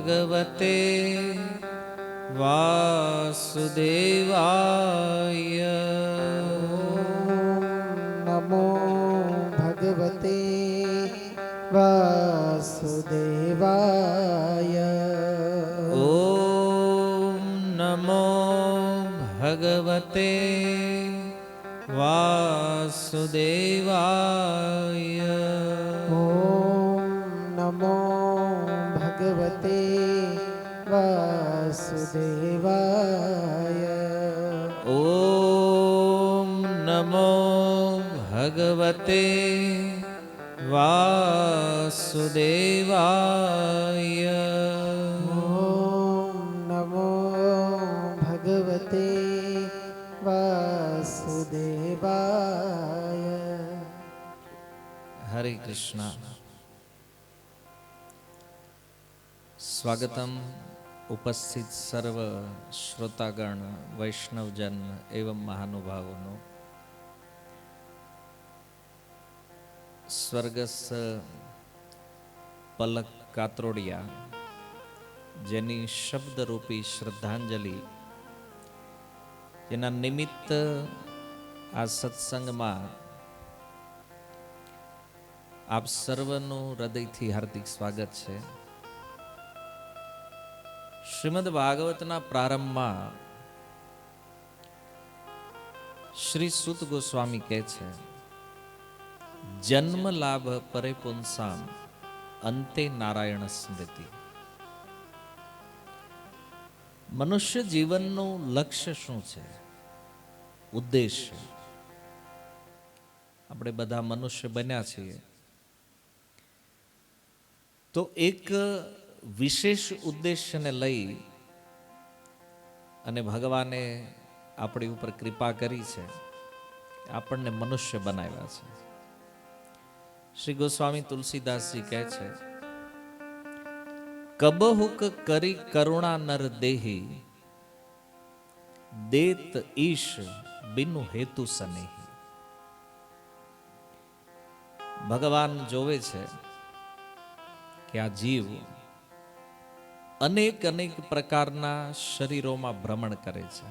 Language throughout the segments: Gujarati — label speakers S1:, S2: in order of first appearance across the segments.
S1: ભગવતે વાસુદેવાય.
S2: નમો ભગવતે વાસુદેવાય.
S1: ઓમ નમો ભગવતે વાસુદેવાય.
S2: ઓમ નમો ભગવતે વાસુદેવાય.
S1: ઓમ નમો ભગવતે વાસુદેવાય.
S2: ઓમ નમો ભગવતે વાસુદેવાય.
S1: હરે કૃષ્ણ. સ્વાગતમ ઉપસ્થિત સર્વ શ્રોતાગણ, વૈષ્ણવજન એવં મહાનુભાવોનો. સ્વર્ગસ્થ પલક કાતરોડિયા, જેની શબ્દરૂપી શ્રદ્ધાંજલિ, જેના નિમિત્ત આ સત્સંગમાં આપ સર્વનું હૃદયથી હાર્દિક સ્વાગત છે. શ્રીમદ ભાગવતના પ્રારંભમાં શ્રી સુત ગોસ્વામી કહે છે, જન્મ લાભ પરે પુંસામ અંતે નારાયણ સ્મૃતિ. મનુષ્ય જીવનનું લક્ષ્ય શું છે, ઉદ્દેશ્ય? આપણે બધા મનુષ્ય બન્યા છીએ તો એક વિશેષ ઉદ્દેશ્યને લઈ અને ભગવાને આપણી ઉપર કૃપા કરી છે, આપણને મનુષ્ય બનાવ્યા છે. શ્રી ગોસ્વામી તુલસીદાસજી કહે છે, કબહુક કરી કરુણા નર દેહી, દેત ઈશ બિનુ હેતુ સનેહી. ભગવાન જોવે છે કે આ જીવ અનેક અનેક પ્રકારના શરીરોમાં ભ્રમણ કરે છે.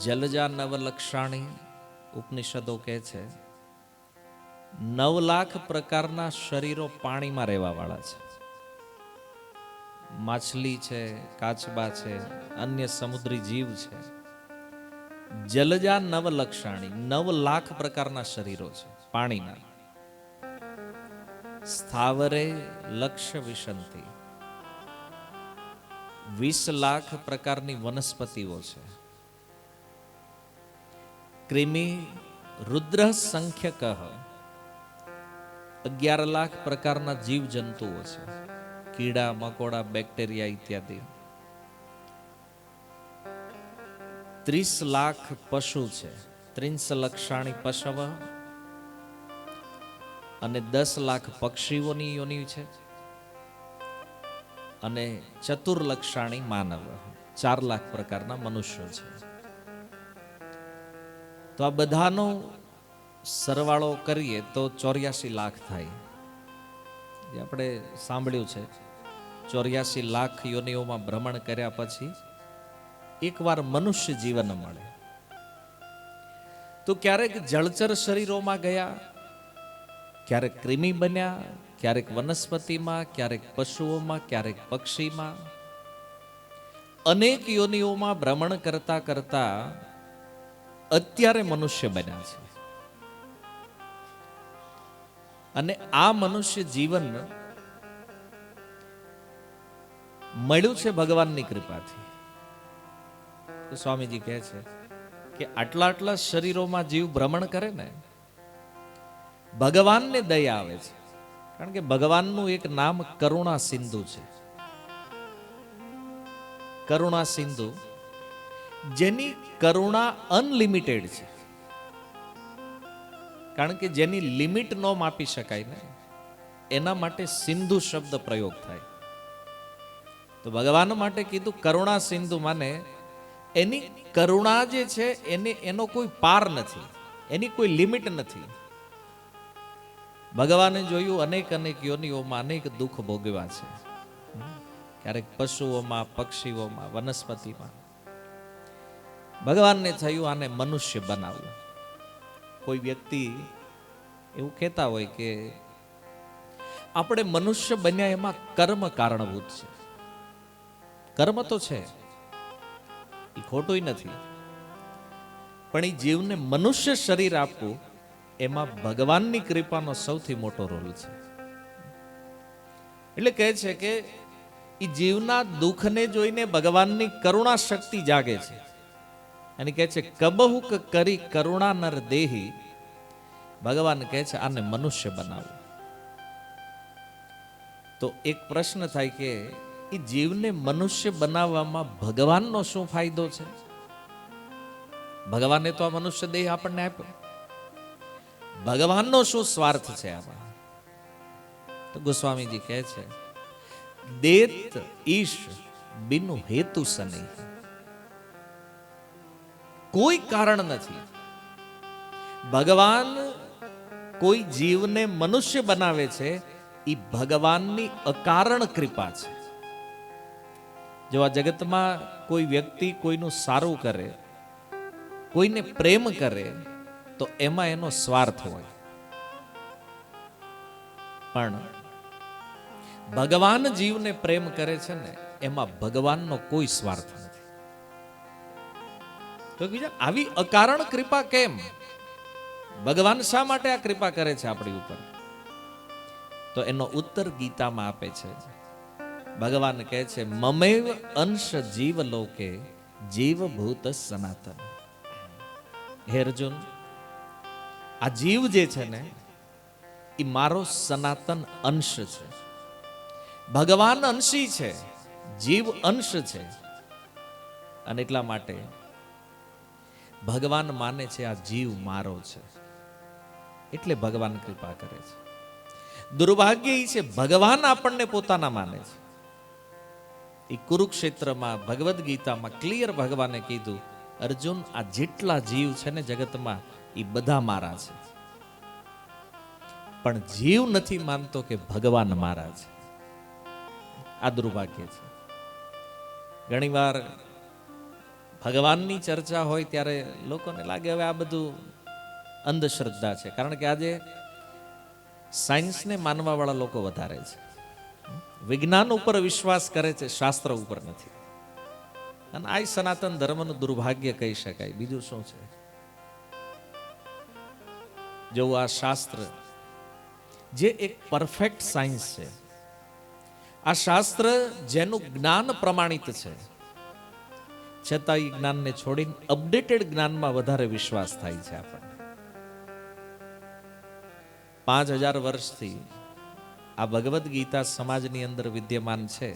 S1: જલજા નવલક્ષાણી ઉપનિષદો કહે છે, 9 લાખ પ્રકારના શરીરો પાણીમાં રહેવા વાળા છે. માછલી છે, કાચબા છે, અન્ય સમુદ્રી જીવ છે. જલજા નવલક્ષાણી, 9 લાખ પ્રકારના શરીરો છે પાણીના. સ્થાવરે લક્ષ વિશંતિ, 20 લાખ પ્રકારની વનસ્પતિઓ છે. કૃમિ રુદ્ર સંખ્યક, 11 લાખ પ્રકારના જીવ જંતુઓ છે. કીડા મકોડા, બેક્ટેરિયા ઇત્યાદિ. 30 લાખ પશુ છે, 30 લક્ષાણી પશવ, અને 10 લાખ પક્ષીઓની યોનિ છે, અને ચતુર્લક્ષાણી માનવ, 4 લાખ પ્રકારના મનુષ્યો છે. તો આ બધાનો સરવાળો કરીએ તો 84 લાખ થાય. જે આપણે સાંભળ્યું છે, 84 લાખ યોનિઓમાં ભ્રમણ કર્યા પછી એકવાર મનુષ્ય જીવન મળે. તો ક્યારેક જળચર શરીરોમાં ગયા, ક્યારેક કૃમિ બન્યા, ક્યારેક વનસ્પતિમાં, ક્યારેક પશુઓમાં, ક્યારેક પક્ષીમાં. અનેક યોનિઓમાં ભ્રમણ કરતા કરતા અત્યારે મનુષ્ય બન્યા છે. અને આ મનુષ્ય જીવન મળ્યું છે ભગવાનની કૃપાથી. તો સ્વામીજી કહે છે કે આટલા આટલા શરીરોમાં જીવ ભ્રમણ કરે ને, ભગવાનને દયા આવે છે. કારણ કે ભગવાનનું એક નામ કરુણા સિંધુ છે. કરુણા સિંધુ, જેની કરુણા અનલિમિટેડ છે. કારણ કે જેની લિમિટ ન માપી શકાય ને, એના માટે સિંધુ શબ્દ પ્રયોગ થાય. તો ભગવાન માટે કીધું કરુણા સિંધુ, માને એની કરુણા જે છે એનો કોઈ પાર નથી, એની કોઈ લિમિટ નથી. ભગવાને જોયું અનેક અનેક યોનિઓમાં અનેક દુઃખ ભોગવ્યા છે. ક્યારેક પશુઓમાં, પક્ષીઓમાં, વનસ્પતિમાં. ભગવાનને થયું આને મનુષ્ય બનાવવું. કોઈ વ્યક્તિ એવું કહેતા હોય કે આપણે મનુષ્ય બન્યા એમાં કર્મ કારણભૂત છે. કર્મ તો છે, એ ખોટું નથી, પણ એ જીવને મનુષ્ય શરીર આપવું એમાં ભગવાનની કૃપાનો સૌથી મોટો રોલ છે. એટલે કહે છે કે એ જીવના દુઃખને જોઈને ભગવાનની કરુણા શક્તિ જાગે છે અને કહે છે કબહુક કરી કરુણા નર દેહી. ભગવાન કહે છે આને મનુષ્ય બનાવો. તો એક પ્રશ્ન થાય કે એ જીવને મનુષ્ય બનાવવામાં ભગવાનનો શું ફાયદો છે? ભગવાને તો આ મનુષ્ય દેહ આપણને આપ્યો, ભગવાનનો શું સ્વાર્થ છે આમાં? તો ગોસ્વામીજી કહે છે દેત ઈશ બિનુ હેતુ સની. કોઈ કારણ નથી. ભગવાન કોઈ જીવને મનુષ્ય બનાવે છે એ ભગવાનની અકારણ કૃપા છે. જો આ જગતમાં કોઈ વ્યક્તિ કોઈનું સારું કરે, કોઈને પ્રેમ કરે, તો એમાં એનો સ્વાર્થ હોય. પણ ભગવાન જીવને પ્રેમ કરે છે ને એમાં ભગવાનનો કોઈ સ્વાર્થ નથી. તો બીજા આવી અકારણ કૃપા કેમ? ભગવાન શા માટે આ કૃપા કરે છે આપણી ઉપર? તો એનો ઉત્તર ગીતામાં આપે છે. ભગવાન કહે છે મમેવ અંશ જીવ લોકે જીવભૂત સનાતન. હે અર્જુન, આ જીવ જે છે ને એ મારો સનાતન અંશ છે. ભગવાન અંશી છે, જીવ અંશ છે, અને એટલા માટે ભગવાન માને છે આ જીવ મારો છે, એટલે ભગવાન કૃપા કરે છે. દુર્ભાગ્ય એ છે ભગવાન આપણને પોતાના માને છે. એ કુરુક્ષેત્રમાં ભગવદ્ ગીતામાં ક્લિયર ભગવાને કીધું અર્જુન આ જેટલા જીવ છે ને જગતમાં એ બધા મારા છે. પણ જીવ નથી માનતો કે ભગવાન મારા છે. આ દુર્ભાગ્ય છે. ઘણીવાર ભગવાનની ચર્ચા હોય ત્યારે લોકોને લાગે હવે આ બધું અંધશ્રદ્ધા છે, કારણ કે આજે સાયન્સને માનવા વાળા લોકો વધારે છે. વિજ્ઞાન ઉપર વિશ્વાસ કરે છે, શાસ્ત્ર ઉપર નથી. અને આ સનાતન ધર્મનું દુર્ભાગ્ય કહી શકાય. બીજું શું છે? જો આ શાસ્ત્ર જે એક પરફેક્ટ સાયન્સ છે, આ શાસ્ત્ર જેનું જ્ઞાન પ્રમાણિત છે, છતાં એ જ્ઞાનને છોડીને અપડેટેડ જ્ઞાનમાં વધારે વિશ્વાસ થાય છે આપણને. 5000 વર્ષથી આ ભગવદ્ ગીતા સમાજની અંદર વિદ્યમાન છે.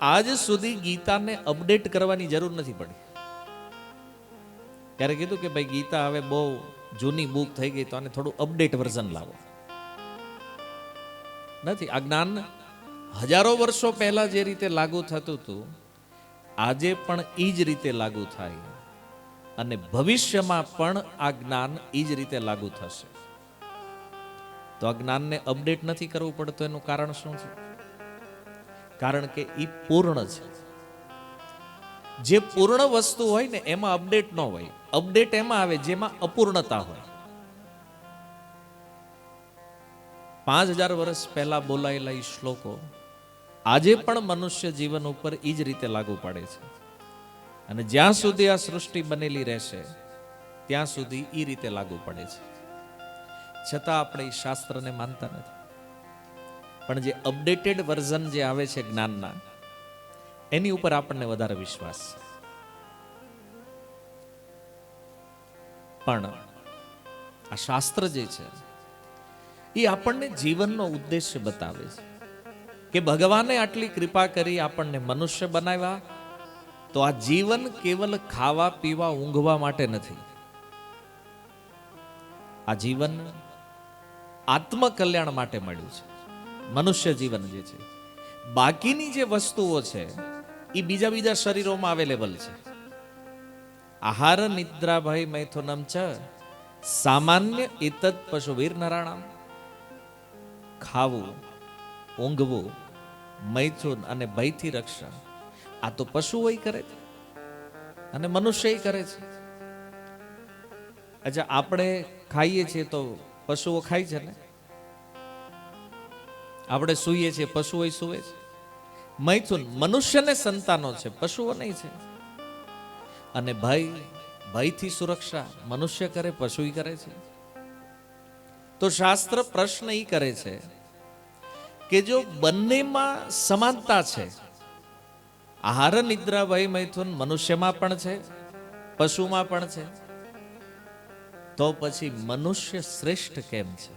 S1: આજ સુધી ગીતાને અપડેટ કરવાની જરૂર નથી પડી. ત્યારે કીધું કે ભાઈ ગીતા હવે બહુ જૂની બુક થઈ ગઈ, તો આને થોડું અપડેટ વર્ઝન લાવો. નથી. આ જ્ઞાન હજારો વર્ષો પહેલા જે રીતે લાગુ થતું હતું, આજે પણ એ જ રીતે લાગુ થાય, અને ભવિષ્યમાં પણ આ જ્ઞાન એ જ રીતે લાગુ થશે. તો આ જ્ઞાનને અપડેટ નથી કરવું પડતું. એનું કારણ શું છે? કારણ કે એ પૂર્ણ છે. જે પૂર્ણ વસ્તુ હોય ને એમાં અપડેટ ન હોય. અપડેટ એમાં આવે જેમાં અપૂર્ણતા હોય. 5000 વર્ષ પહેલા બોલાયેલા એ શ્લોકો આજે પણ મનુષ્ય જીવન ઉપર એ જ રીતે લાગુ પડે છે. અને જ્યાં સુધી આ સૃષ્ટિ બનેલી રહેશે ત્યાં સુધી એ રીતે લાગુ પડે છે. છતાં આપણે એ શાસ્ત્રને માનતા નથી. પણ જે અપડેટેડ વર્ઝન જે આવે છે જ્ઞાનના, એની ઉપર આપણને વધારે વિશ્વાસ છે. પણ આ શાસ્ત્ર જે છે એ આપણને જીવનનો ઉદ્દેશ્ય બતાવે છે કે ભગવાને આટલી કૃપા કરી આપણને મનુષ્ય બનાવ્યા, તો આ જીવન કેવલ ખાવા પીવા ઊંઘવા માટે નથી. આ જીવન આત્મકલ્યાણ માટે મળ્યું છે. મનુષ્ય જીવન જે છે, બાકીની જે વસ્તુઓ છે એ બીજા બીજા શરીરોમાં અવેલેબલ છે. આહાર નિદ્રા ભય મૈથુનમ ચ સામાન્ય એતદ પશુવીર નરાણામ. ખાવું, ઊંઘવું, મૈથુન અને ભયથી રક્ષા, આ તો પશુઓ કરે છે અને મનુષ્ય કરે છે. અચ્છા, આપણે ખાઈએ છીએ તો પશુઓ ખાય છે ને? આપણે સૂઈએ છીએ, પશુઓ સૂવે છે. મૈથુન મનુષ્યને સંતાનો છે, પશુઓ નહીં છે. અને ભયથી સુરક્ષા મનુષ્ય કરે, પશુ કરે છે. તો શાસ્ત્ર પ્રશ્ન એ કરે છે કે જો બંનેમાં સમાનતા છે, આહાર નિદ્રા ભય મૈથુન મનુષ્યમાં પણ છે, પશુમાં પણ છે, તો પછી મનુષ્ય શ્રેષ્ઠ કેમ છે?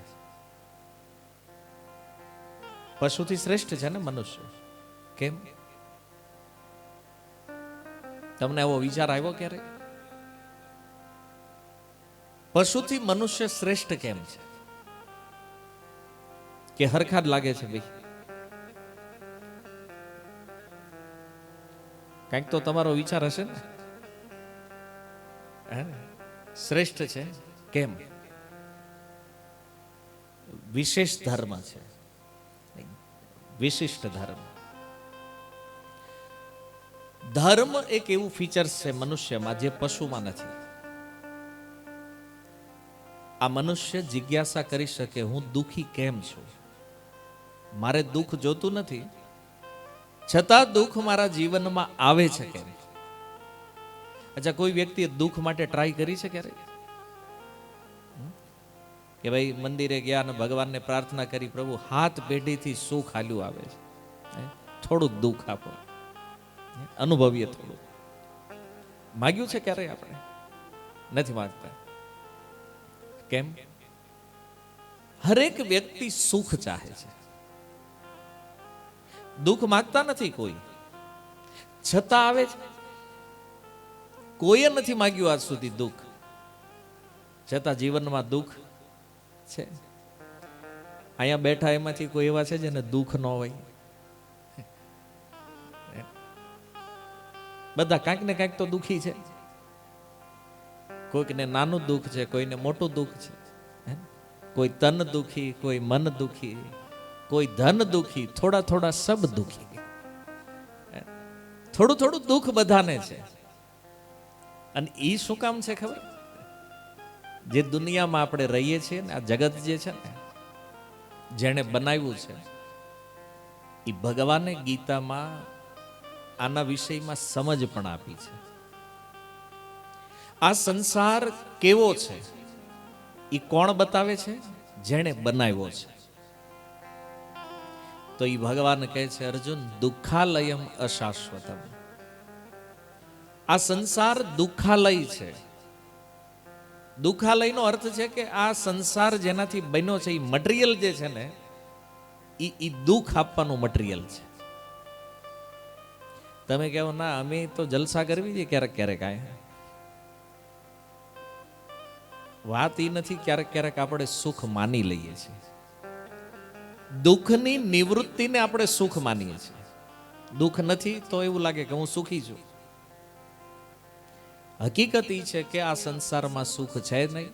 S1: પશુથી શ્રેષ્ઠ છે ને મનુષ્ય, કેમ? તમને એવો વિચાર આવ્યો ક્યારે? પશુથી મનુષ્ય શ્રેષ્ઠ કેમ છે? કે હરખા જ લાગે છે ભાઈ? કંઈક તો તમારો વિચાર હશે ને. શ્રેષ્ઠ છે કેમ? વિશેષ ધર્મ છે, વિશિષ્ટ ધર્મ. ધર્મ એક એવું ફીચર છે મનુષ્યમાં જે પશુમાં નથી. આ મનુષ્ય જિજ્ઞાસા કરી શકે, હું દુખી કેમ છું? મારે દુઃખ જોતું નથી, છતાં દુઃખ મારા જીવનમાં આવે છે કેમ? અચ્છા, કોઈ વ્યક્તિએ દુઃખ માટે ટ્રાય કરી છે ક્યારે? કે ભાઈ મંદિરે ગયા અને ભગવાનને પ્રાર્થના કરી, પ્રભુ હાથ પેઢીથી સુખ હાલ્યું આવે છે, થોડુંક દુઃખ આપો, અનુભવીએ થોડું. માગ્યું છે ક્યારે? આપણે નથી માંગતા. કેમ? હરેક વ્યક્તિ સુખ ચાહે છે, દુઃખ માંગતા નથી કોઈ, છતાં આવે છે. કોઈએ નથી માંગ્યું આજ સુધી દુઃખ, છતાં જીવનમાં દુઃખ છે. અહીંયા બેઠા એમાંથી કોઈ એવા છે જેને દુઃખ ન હોય? બધા કાંઈક ને કાંઈક તો દુઃખી છે. કોઈકને નાનું દુઃખ છે, કોઈને મોટું દુઃખ છે. કોઈ તન દુઃખી, કોઈ મન દુઃખી, કોઈ ધન દુઃખી, થોડા થોડા સબ દુઃખી. થોડું થોડું દુઃખ બધાને છે. અને એ શું કામ છે ખબર? જે દુનિયામાં આપણે રહીએ છીએ ને, આ જગત જે છે ને, જેણે બનાવ્યું છે, એ ભગવાને ગીતામાં આના વિષયમાં સમજ પણ આપી છે. આ સંસાર કેવો છે એ કોણ બતાવે છે? જેણે બનાવ્યો છે. તો એ ભગવાન કહે છે, અર્જુન દુઃખાલયમ અશાશ્વતમ. આ સંસાર દુઃખાલય છે. દુઃખાલયનો અર્થ છે કે આ સંસાર જેનાથી બન્યો છે, એ મટીરિયલ જે છે ને, એ દુઃખ આપવાનું મટીરિયલ છે. તમે કહો ના અમે તો જલસા કરવી છે ક્યારેક ક્યારેક. વાત એ નથી, ક્યારેક ક્યારેક આપણે સુખ માની લઈએ છીએ. દુઃખની નિવૃત્તિને આપણે સુખ માનીએ છીએ. દુઃખ નથી તો એવું લાગે કે હું સુખી છું. હકીકત એ છે કે આ સંસારમાં સુખ છે નહીં.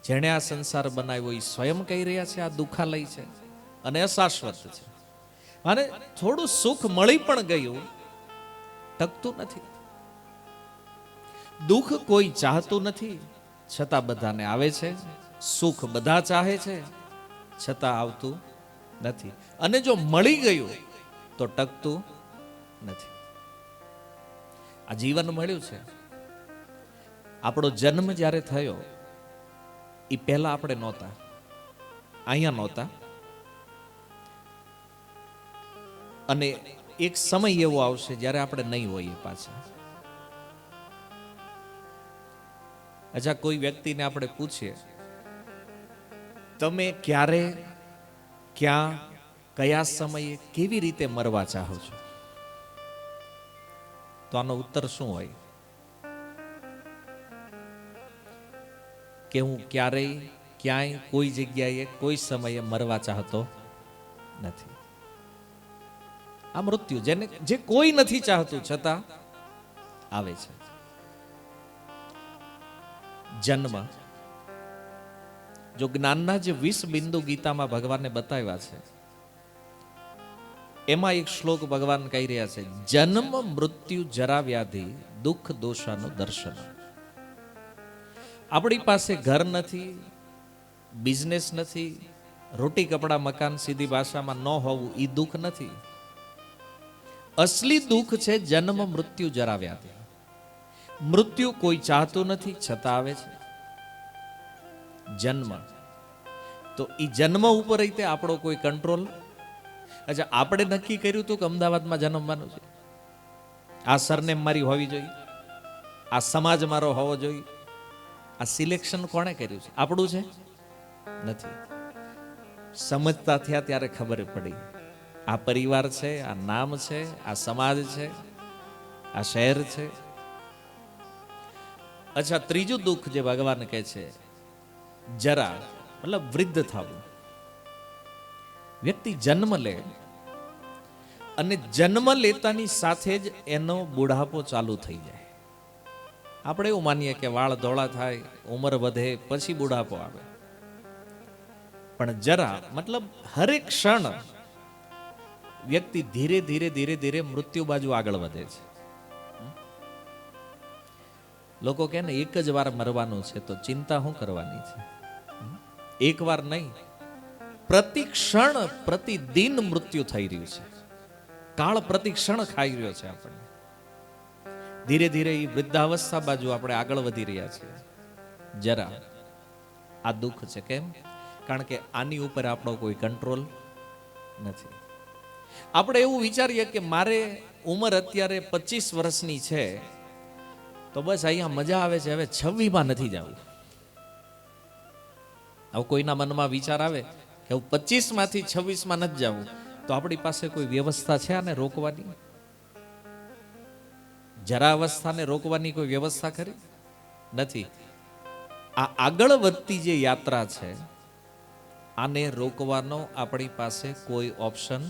S1: જેણે આ સંસાર બનાવ્યો એ સ્વયં કહી રહ્યા છે આ દુઃખાલય છે અને અશાશ્વત છે. અને થોડું સુખ મળી પણ ગયું, ટકતું નથી. દુઃખ કોઈ ચાહતું નથી, છતાં બધાને આવે છે. સુખ બધા ચાહે છે, છતાં આવતું નથી. અને જો મળી ગયું તો ટકતું નથી. આ જીવન મળ્યું છે. આપણો જન્મ જ્યારે થયો એ પહેલા આપણે નહોતા, અહીંયા નહોતા. અને એક સમય એવો આવશે જ્યારે આપણે નહીં હોઈએ પાછા. અચ્છા, કોઈ વ્યક્તિને આપણે પૂછીએ, તમે ક્યારે, ક્યાં, કયા સમયે, કેવી રીતે મરવા ચાહો છો? તો આનો ઉત્તર શું હોય? કે હું ક્યારેય, ક્યાંય, કોઈ જગ્યાએ, કોઈ સમયે મરવા ચાહતો નથી. આ મૃત્યુ જેને જે કોઈ નથી ચાહતું છતાં આવે છે. જન્મ, જો જ્ઞાનના જે 20 બિંદુ ગીતામાં ભગવાને બતાવ્યા છે, એમાં એક શ્લોક ભગવાન કહી રહ્યા છે, જન્મ મૃત્યુ જરા વ્યાધિ દુઃખ દોષાનું દર્શન. આપણી પાસે ઘર નથી, બિઝનેસ નથી, રોટી કપડા મકાન સીધી ભાષામાં ન હોવું એ દુઃખ નથી. અસલી દુઃખ છે જન્મ મૃત્યુ જરા વ્યાધિ. મૃત્યુ કોઈ ચાહતું નથી છતાં આવે છે. જન્મ તો એ જન્મ ઉપર રીતે આપણો કોઈ કંટ્રોલ. અચ્છા, આપણે નક્કી કર્યું હતું કે અમદાવાદમાં જન્મવાનું છે, આ સરનેમ મારી હોવી જોઈએ, આ સમાજ મારો હોવો જોઈએ. આ સિલેક્શન કોણે કર્યું છે? આપણું છે? નથી. સમજતા થયા ત્યારે ખબર પડી, આ પરિવાર છે, આ નામ છે, આ સમાજ છે, આ શહેર છે. અચ્છા, ત્રીજું દુઃખ જે ભગવાન કહે છે, જરા મતલબ વૃદ્ધ થવું. વ્યક્તિ જન્મ લે અને જન્મ લેતાની સાથે જ એનો બુઢાપો ચાલુ થઈ જાય. આપણે એવું માનીએ કે વાળ ધોળા થાય, ઉંમર વધે પછી બુઢાપો આવે, પણ જરા મતલબ હરેક ક્ષણ વ્યક્તિ ધીરે ધીરે ધીરે ધીરે મૃત્યુ બાજુ આગળ વધે છે. લોકો કહે ને એક જ વાર મરવાનું છે, તો ચિંતા શું કરવાની છે? એક વાર નહીં, પ્રતિ ક્ષણ પ્રતિદિન મૃત્યુ થઈ રહ્યું છે. કાળ પ્રતિ ક્ષણ ખાઈ રહ્યો છે આપણને. ધીરે ધીરે એ વૃદ્ધાવસ્થા બાજુ આપણે આગળ વધી રહ્યા છીએ. જરા આ દુઃખ છે. કેમ? કારણ કે આની ઉપર આપણો કોઈ કંટ્રોલ નથી. આપણે એવું વિચારીએ કે મારે ઉંમર અત્યારે 25 વર્ષની છે, તો બસ અહીંયા મજા આવે છે, હવે 26માં નથી જવું. હવે કોઈના મનમાં વિચાર આવે કે હું 25માંથી 26માં નથી જવું, તો આપણી પાસે કોઈ વ્યવસ્થા છે આને રોકવાની? જરા અવસ્થાને રોકવાની કોઈ વ્યવસ્થા કરી નથી. આ આગળ વધતી જે યાત્રા છે, આને રોકવાનો આપણી પાસે કોઈ ઓપ્શન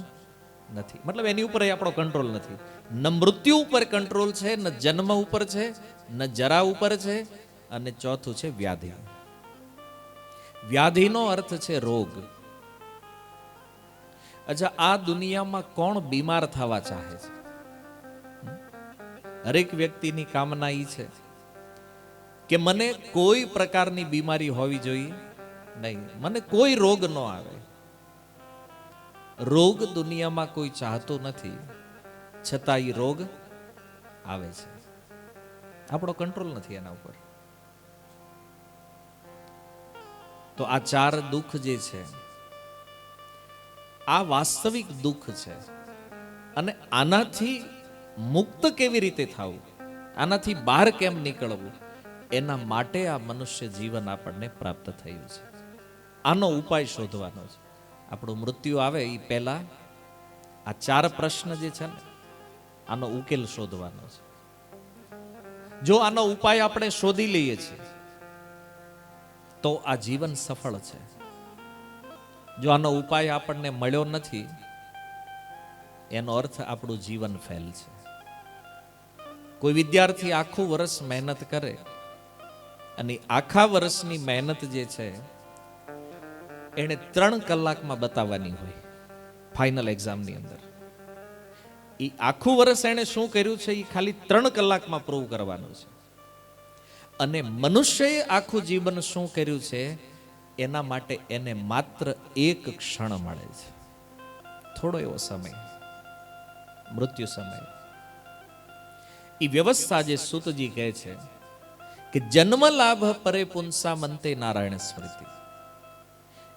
S1: નથી. મતલબ એની ઉપર આપણો કંટ્રોલ નથી. ન મૃત્યુ ઉપર કંટ્રોલ છે, ન જન્મ ઉપર છે, ન જરા ઉપર છે, અને ચોથું છે વ્યાધિ. વ્યાધિનો અર્થ છે રોગ. અચ્છા, આ દુનિયામાં કોણ બીમાર થવા ચાહે છે? હરેક વ્યક્તિની કામના ઈ છે કે મને કોઈ પ્રકારની બીમારી હોવી જોઈએ નહીં, મને કોઈ રોગ ન આવે. રોગ દુનિયામાં કોઈ ચાહતો નથી, છતાં એ રોગ આવે છે. આપણો કંટ્રોલ નથી એના ઉપર. તો આ 4 દુઃખ જે છે, આ વાસ્તવિક દુઃખ છે. અને આનાથી મુક્ત કેવી રીતે થવું, આનાથી બહાર કેમ નીકળવું, એના માટે આ મનુષ્ય જીવન આપણને પ્રાપ્ત થયું છે. આનો ઉપાય શોધવાનો છે. આપણું મૃત્યુ આવે એ પહેલા આ 4 પ્રશ્ન જે છે ને, આનો ઉકેલ શોધવાનો છે. જો આનો ઉપાય આપણે શોધી લઈએ છીએ તો આ જીવન સફળ છે. જો આનો ઉપાય આપણને મળ્યો નથી, એનો અર્થ આપણું જીવન ફેલ છે. કોઈ વિદ્યાર્થી આખું વર્ષ મહેનત કરે અને આખા વર્ષની મહેનત જે છે એને 3 કલાકમાં બતાવવાની હોય ફાઇનલ એક્ઝામની અંદર. એ આખું વર્ષ એને શું કર્યું છે એ ખાલી 3 કલાકમાં પ્રૂવ કરવાનું છે. અને મનુષ્યએ આખું જીવન શું કર્યું છે એના માટે એને માત્ર 1 ક્ષણ મળે છે, થોડો એવો સમય, મૃત્યુ સમય. એ વ્યવસ્થા જે સૂતજી કહે છે કે જન્મ લાભ પરે પુંસા મંતે નારાયણ સ્મૃતિ.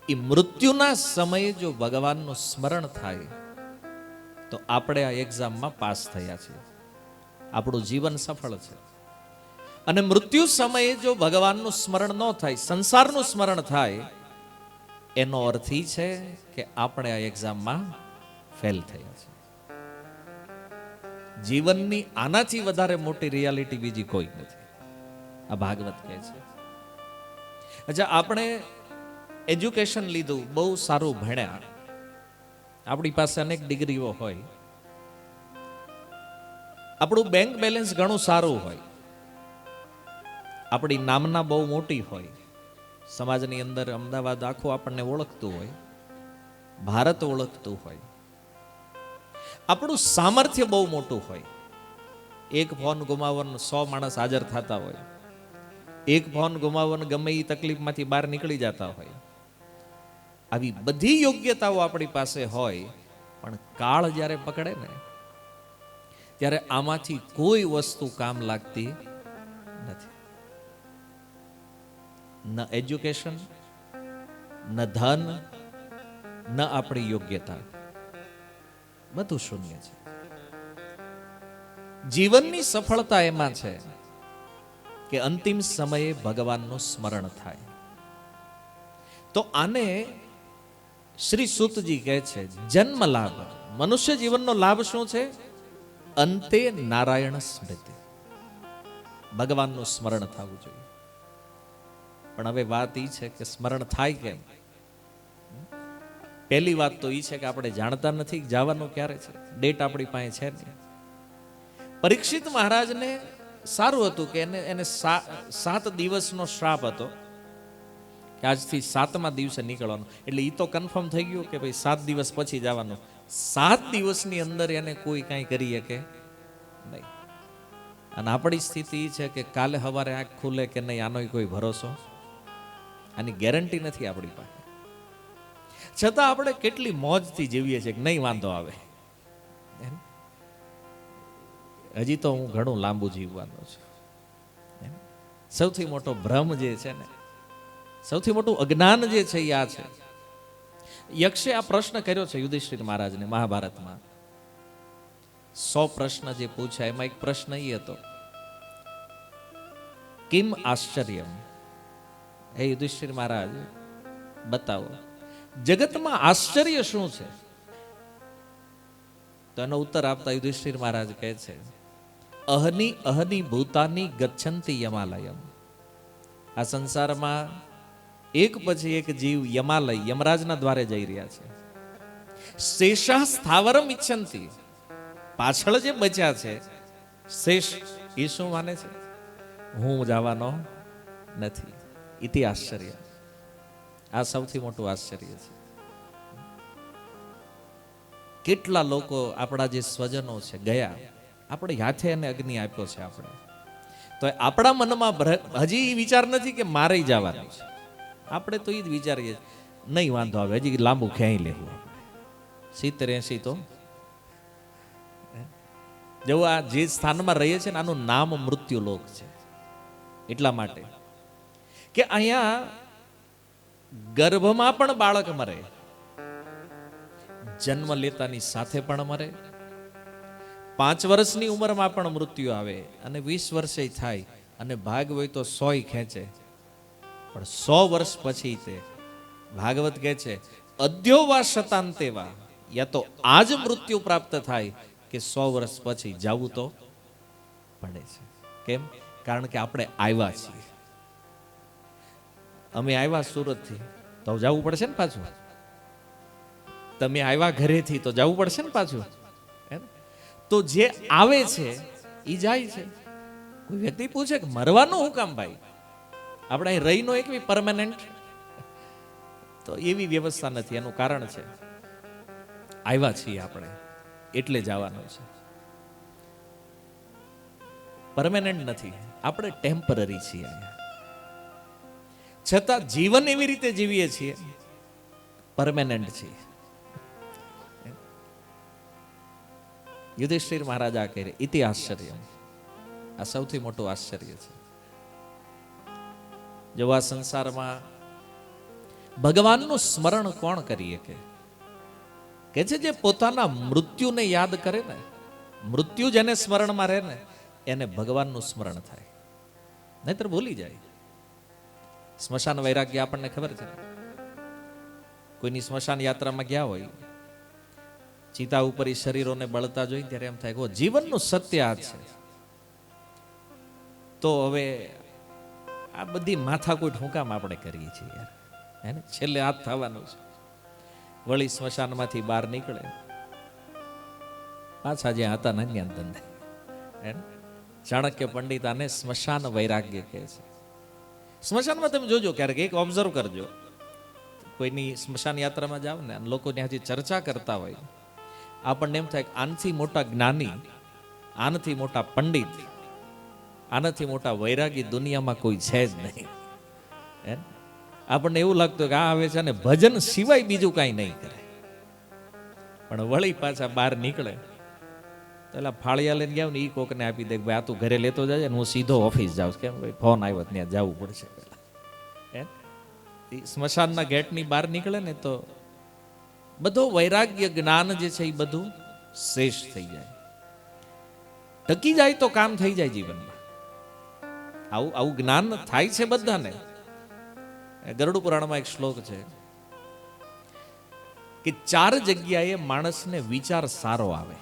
S1: એ મૃત્યુના સમયે જો ભગવાનનું સ્મરણ થાય તો આપણે આ એક્ઝામમાં પાસ થયા છે, આપણું જીવન સફળ છે. અને મૃત્યુ સમયે જો ભગવાનનું સ્મરણ ન થાય, સંસારનું સ્મરણ થાય, એનો અર્થ એ છે કે આપણે આ એક્ઝામમાં ફેલ થયા છે. જીવનની આનાથી વધારે મોટી રિયાલિટી બીજી કોઈ નથી, આ ભાગવત કહે છે. અચ્છા, આપણે એજ્યુકેશન લીધું, બહુ સારું ભણ્યા, આપણી પાસે અનેક ડિગ્રીઓ હોય, આપણું બેંક બેલેન્સ ઘણું સારું હોય, આપણી નામના બહુ મોટી હોય, સમાજની અંદર અમદાવાદ આખું આપણને ઓળખતું હોય, ભારત ઓળખતું હોય, આપણું સામર્થ્ય બહુ મોટું હોય. એક ફોન ગુમાવવાનો 100 માણસ હાજર થતા હોય, એક ફોન ગુમાવવાનો ગમે એ તકલીફમાંથી બહાર નીકળી જતા હોય. આવી બધી યોગ્યતાઓ આપણી પાસે હોય, પણ કાળ જ્યારે પકડે ને ત્યારે આમાંથી કોઈ વસ્તુ કામ લાગતી નથી. ન એજ્યુકેશન, ન ધન, ન આપણી યોગ્યતા, બધું શૂન્ય છે. જીવનની સફળતા એમાં છે કે અંતિમ સમયે ભગવાનનું સ્મરણ થાય. તો આને શ્રી સૂતજી કહે છે જન્મ લાભ. મનુષ્ય જીવનનો લાભ શું છે? અંતે નારાયણ સ્મૃતિ, ભગવાનનું સ્મરણ થવું જોઈએ. પણ હવે વાત એ છે કે સ્મરણ થાય કેમ? પહેલી વાત તો એ છે કે આપણે જાણતા નથી જવાનું ક્યારે છે, ડેટ આપણી પાસે છે નહીં. પરીક્ષિત મહારાજને સારું હતું કે એને 7 દિવસનો શ્રાપ હતો કે આજથી 7મા દિવસે નીકળવાનું. એટલે એ તો કન્ફર્મ થઈ ગયું કે ભાઈ 7 દિવસ પછી જવાનું. 7 દિવસની અંદર એને કોઈ કાંઈ કરી શકે નહીં. અને આપણી સ્થિતિ એ છે કે કાલે સવારે આંખ ખુલે કે નહીં આનો કોઈ ભરોસો, આની ગેરંટી નથી આપણી પાસે. છતાં આપણે કેટલી મોજથી જીવીએ છીએ કે નહીં વાંધો આવે, હજી તો હું ઘણું લાંબુ જીવવાનો છું. સૌથી મોટો ભ્રમ જે છે ને, સૌથી મોટું અજ્ઞાન જે છે એ આ છે. યક્ષે આ પ્રશ્ન કર્યો છે યુધિષ્ઠિર મહારાજને મહાભારતમાં. 100 પ્રશ્ન જે પૂછ્યા એમાં એક પ્રશ્ન એ હતો, કિમ આશ્ચર્યમ, હે યુધિષ્ઠિર મહારાજ બતાવો જગતમાં આશ્ચર્ય શું છે? તો એનો ઉત્તર આપતા યુધિષ્ઠિર મહારાજ કહે છે, અહની અહની ભૂતાની ગચ્છન્તિ યમાલયમ. આ સંસારમાં એક પછી એક જીવ યમાલય, યમરાજના દ્વારે જઈ રહ્યા છે. શેષા સ્થાવરમ ઈચ્છન્તિ, પાછળ જે બચ્યા છે શેષ, એ શું માને છે? હું જવાનો નથી. ઇતિ આશ્ચર્ય. આ સૌથી મોટું આશ્ચર્ય છે. કેટલા લોકો આપણા જે સ્વજનો છે ગયા, આપણે હાથે એને અગ્નિ આપ્યો છે આપણે, તો આપણા મનમાં હજી એ વિચાર નથી કે મારે જવાનું છે. આપણે તો એ જ વિચારીએ નહીં વાંધો આવે, હજી લાંબુ ક્યાંય લેવું. 70-80 તો જો આ જે સ્થાનમાં રહીએ છીએ ને આનું નામ મૃત્યુ લોક છે. એટલા માટે કે અહીંયા ગર્ભમાં પણ બાળક મરે, જન્મ લેતાની સાથે પણ મરે, 5 વર્ષની ઉંમરમાં પણ મૃત્યુ આવે, અને 20 વર્ષે થાય, અને ભાગ હોય તો 100 ખેંચે. પણ 100 વર્ષ પછી તે ભાગવત કહે છે અદ્યો વા શતાંતેવા, યા તો આજ મૃત્યુ પ્રાપ્ત થાય કે 100 વર્ષ પછી જવું તો પડે છે. કેમ? કારણ કે આપણે આવ્યા છીએ. અમે આવ્યા સુરતથી તો જવું પડશે ને પાછું. તમે આવ્યા ઘરેથી તો જવું પડશે ને પાછું. તો જે આવે છે એ જાય છે. કોઈ વ્યક્તિ પૂછે કે મરવાનું હું કામ ભાઈ? આપણે અહીં રહીનો એક બી પરમેનન્ટ, તો એવી વ્યવસ્થા નથી. એનું કારણ છે આવ્યા છીએ આપણે એટલે જવાનું છે. પરમેનન્ટ નથી, આપણે ટેમ્પરરી છીએ. છતાં જીવન એવી રીતે જીવીએ છીએ પરમેનન્ટ છીએ. યુધિષ્ઠિર મહારાજ આ કહે ઇતિ આશ્ચર્ય. આ સૌથી મોટું આશ્ચર્ય છે. જો આ સંસારમાં ભગવાનનું સ્મરણ કોણ કરીએ કે છે જે પોતાના મૃત્યુને યાદ કરે ને, મૃત્યુ જેને સ્મરણમાં રહે ને એને ભગવાનનું સ્મરણ થાય, નહીતર ભૂલી જાય. સ્મશાન વૈરાગ્ય આપણને ખબર છે. કોઈની સ્મશાન યાત્રામાં ગયા હોય, ચિતા ઉપર એ શરીરોને બળતા જોઈ ત્યારે એમ થાય કે જીવનનું સત્ય આ છે. તો હવે આ બધી માથાકૂટ હું કામ આપણે કરીએ છીએ યાર, હે ને? છેલ્લે હાથ થવાનું છે. વળી સ્મશાનમાંથી બહાર નીકળે, પાછા જ્યાં હતા નન્યા ધંધે. હે ને? ચાણક્ય પંડિત આને સ્મશાન વૈરાગ્ય કહે છે. સ્મશાનમાં તમે જોજો ક્યારેક એક ઓબ્ઝર્વ કરજો, કોઈની સ્મશાન યાત્રામાં જાવ ને અને લોકો ત્યાંથી ચર્ચા કરતા હોય, આપણને એમ થાય કે આનાથી મોટા જ્ઞાની, આનાથી મોટા પંડિત, આનાથી મોટા વૈરાગી દુનિયામાં કોઈ છે જ નહીં. હે? આપણને એવું લાગતું કે આ આવે છે ને ભજન સિવાય બીજું કાંઈ નહીં કરે. પણ વળી પાછા બહાર નીકળે પેલા ફાળિયા લઈને ગયા ને એ કોકને આપી દે, ભાઈ આ તું ઘરે લેતો જાય ને હું સીધો ઓફિસ જાઉં. કેમ ભાઈ ફોન આવ્યો ત્યાં જવું પડશે પેલા. હે? સ્મશાનના ગેટની બહાર નીકળે ને તો બધો વૈરાગ્ય જ્ઞાન જે છે એ બધું શેષ થઈ જાય. ટકી જાય તો કામ થઈ જાય જીવનમાં. આવું આવું જ્ઞાન થાય છે બધાને. ગરુડ પુરાણમાં એક શ્લોક છે કે 4 જગ્યાએ માણસને વિચાર સારો આવે.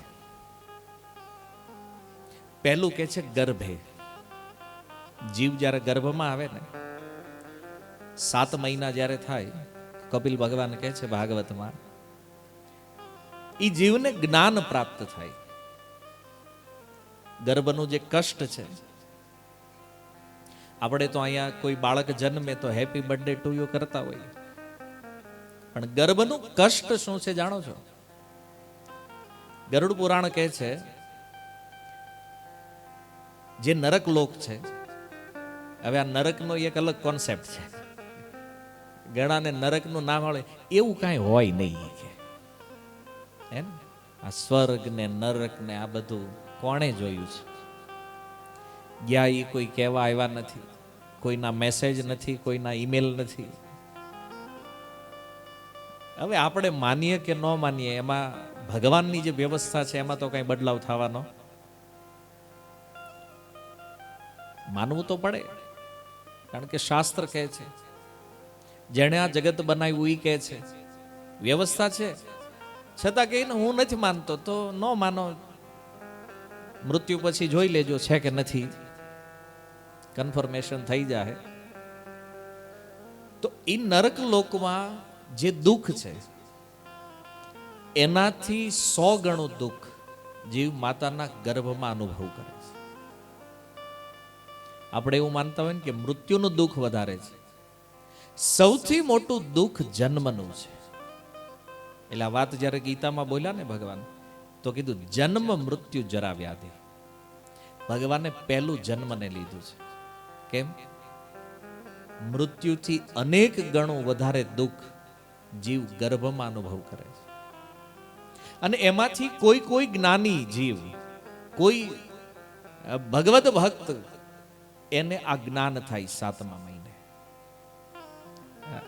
S1: પહેલું કે છે ગર્ભે. જીવ જ્યારે ગર્ભમાં આવે ને, 7 મહિના જ્યારે થાય, કપિલ ભગવાન કહે છે ભાગવતમાં, એ જીવને જ્ઞાન પ્રાપ્ત થાય. ગર્ભનું જે કષ્ટ છે, આપણે તો અહીંયા કોઈ બાળક જન્મે તો હેપી બર્થડે ટુ યુ કરતા હોય, પણ ગર્ભનું કષ્ટ શું છે જાણો છો? ગરુડ પુરાણ કહે છે જે નરક લોક છે, હવે આ નરકનો એક અલગ કોન્સેપ્ટ છે. ઘણાને નરકનું નામ મળે એવું કાંઈ હોય નહીં કે હે ને? આ સ્વર્ગ ને નરક ને આ બધું કોણે જોયું છે? ગયા એ કોઈ કહેવા આવ્યા નથી, કોઈના મેસેજ નથી, કોઈના ઈમેલ નથી. હવે આપણે માનીએ કે ન માનીએ, એમાં ભગવાનની જે વ્યવસ્થા છે એમાં તો કઈ બદલાવ થવાનો માનવું તો પડે. કારણ કે શાસ્ત્ર કહે છે, જેણે આ જગત બનાવ્યું એ કહે છે વ્યવસ્થા છે, છતાં કહીને હું નથી માનતો તો ન માનો, મૃત્યુ પછી જોઈ લેજો છે કે નથી, કન્ફર્મેશન થઈ જાય. તો એ નરક લોકમાં જે દુઃખ છે એનાથી 100 ગણું દુઃખ જીવ માતાના ગર્ભમાં અનુભવ કરે છે. આપણે એવું માનતા હોય ને કે મૃત્યુનું દુઃખ વધારે છે. સૌથી મોટું દુઃખ જન્મનું છે. એટલે આ વાત જ્યારે ગીતામાં બોલ્યા ને ભગવાન, તો કીધું જન્મ મૃત્યુ જરા વ્યાધિ. ભગવાને પહેલું જન્મને લીધું છે. કેમ? મૃત્યુથી અનેક ગણું વધારે દુઃખ જીવ ગર્ભમાં અનુભવ કરે છે. અને એમાંથી કોઈ કોઈ જ્ઞાની જીવ, કોઈ ભગવત ભક્ત, એને આ જ્ઞાન થાય 7મા મહિને.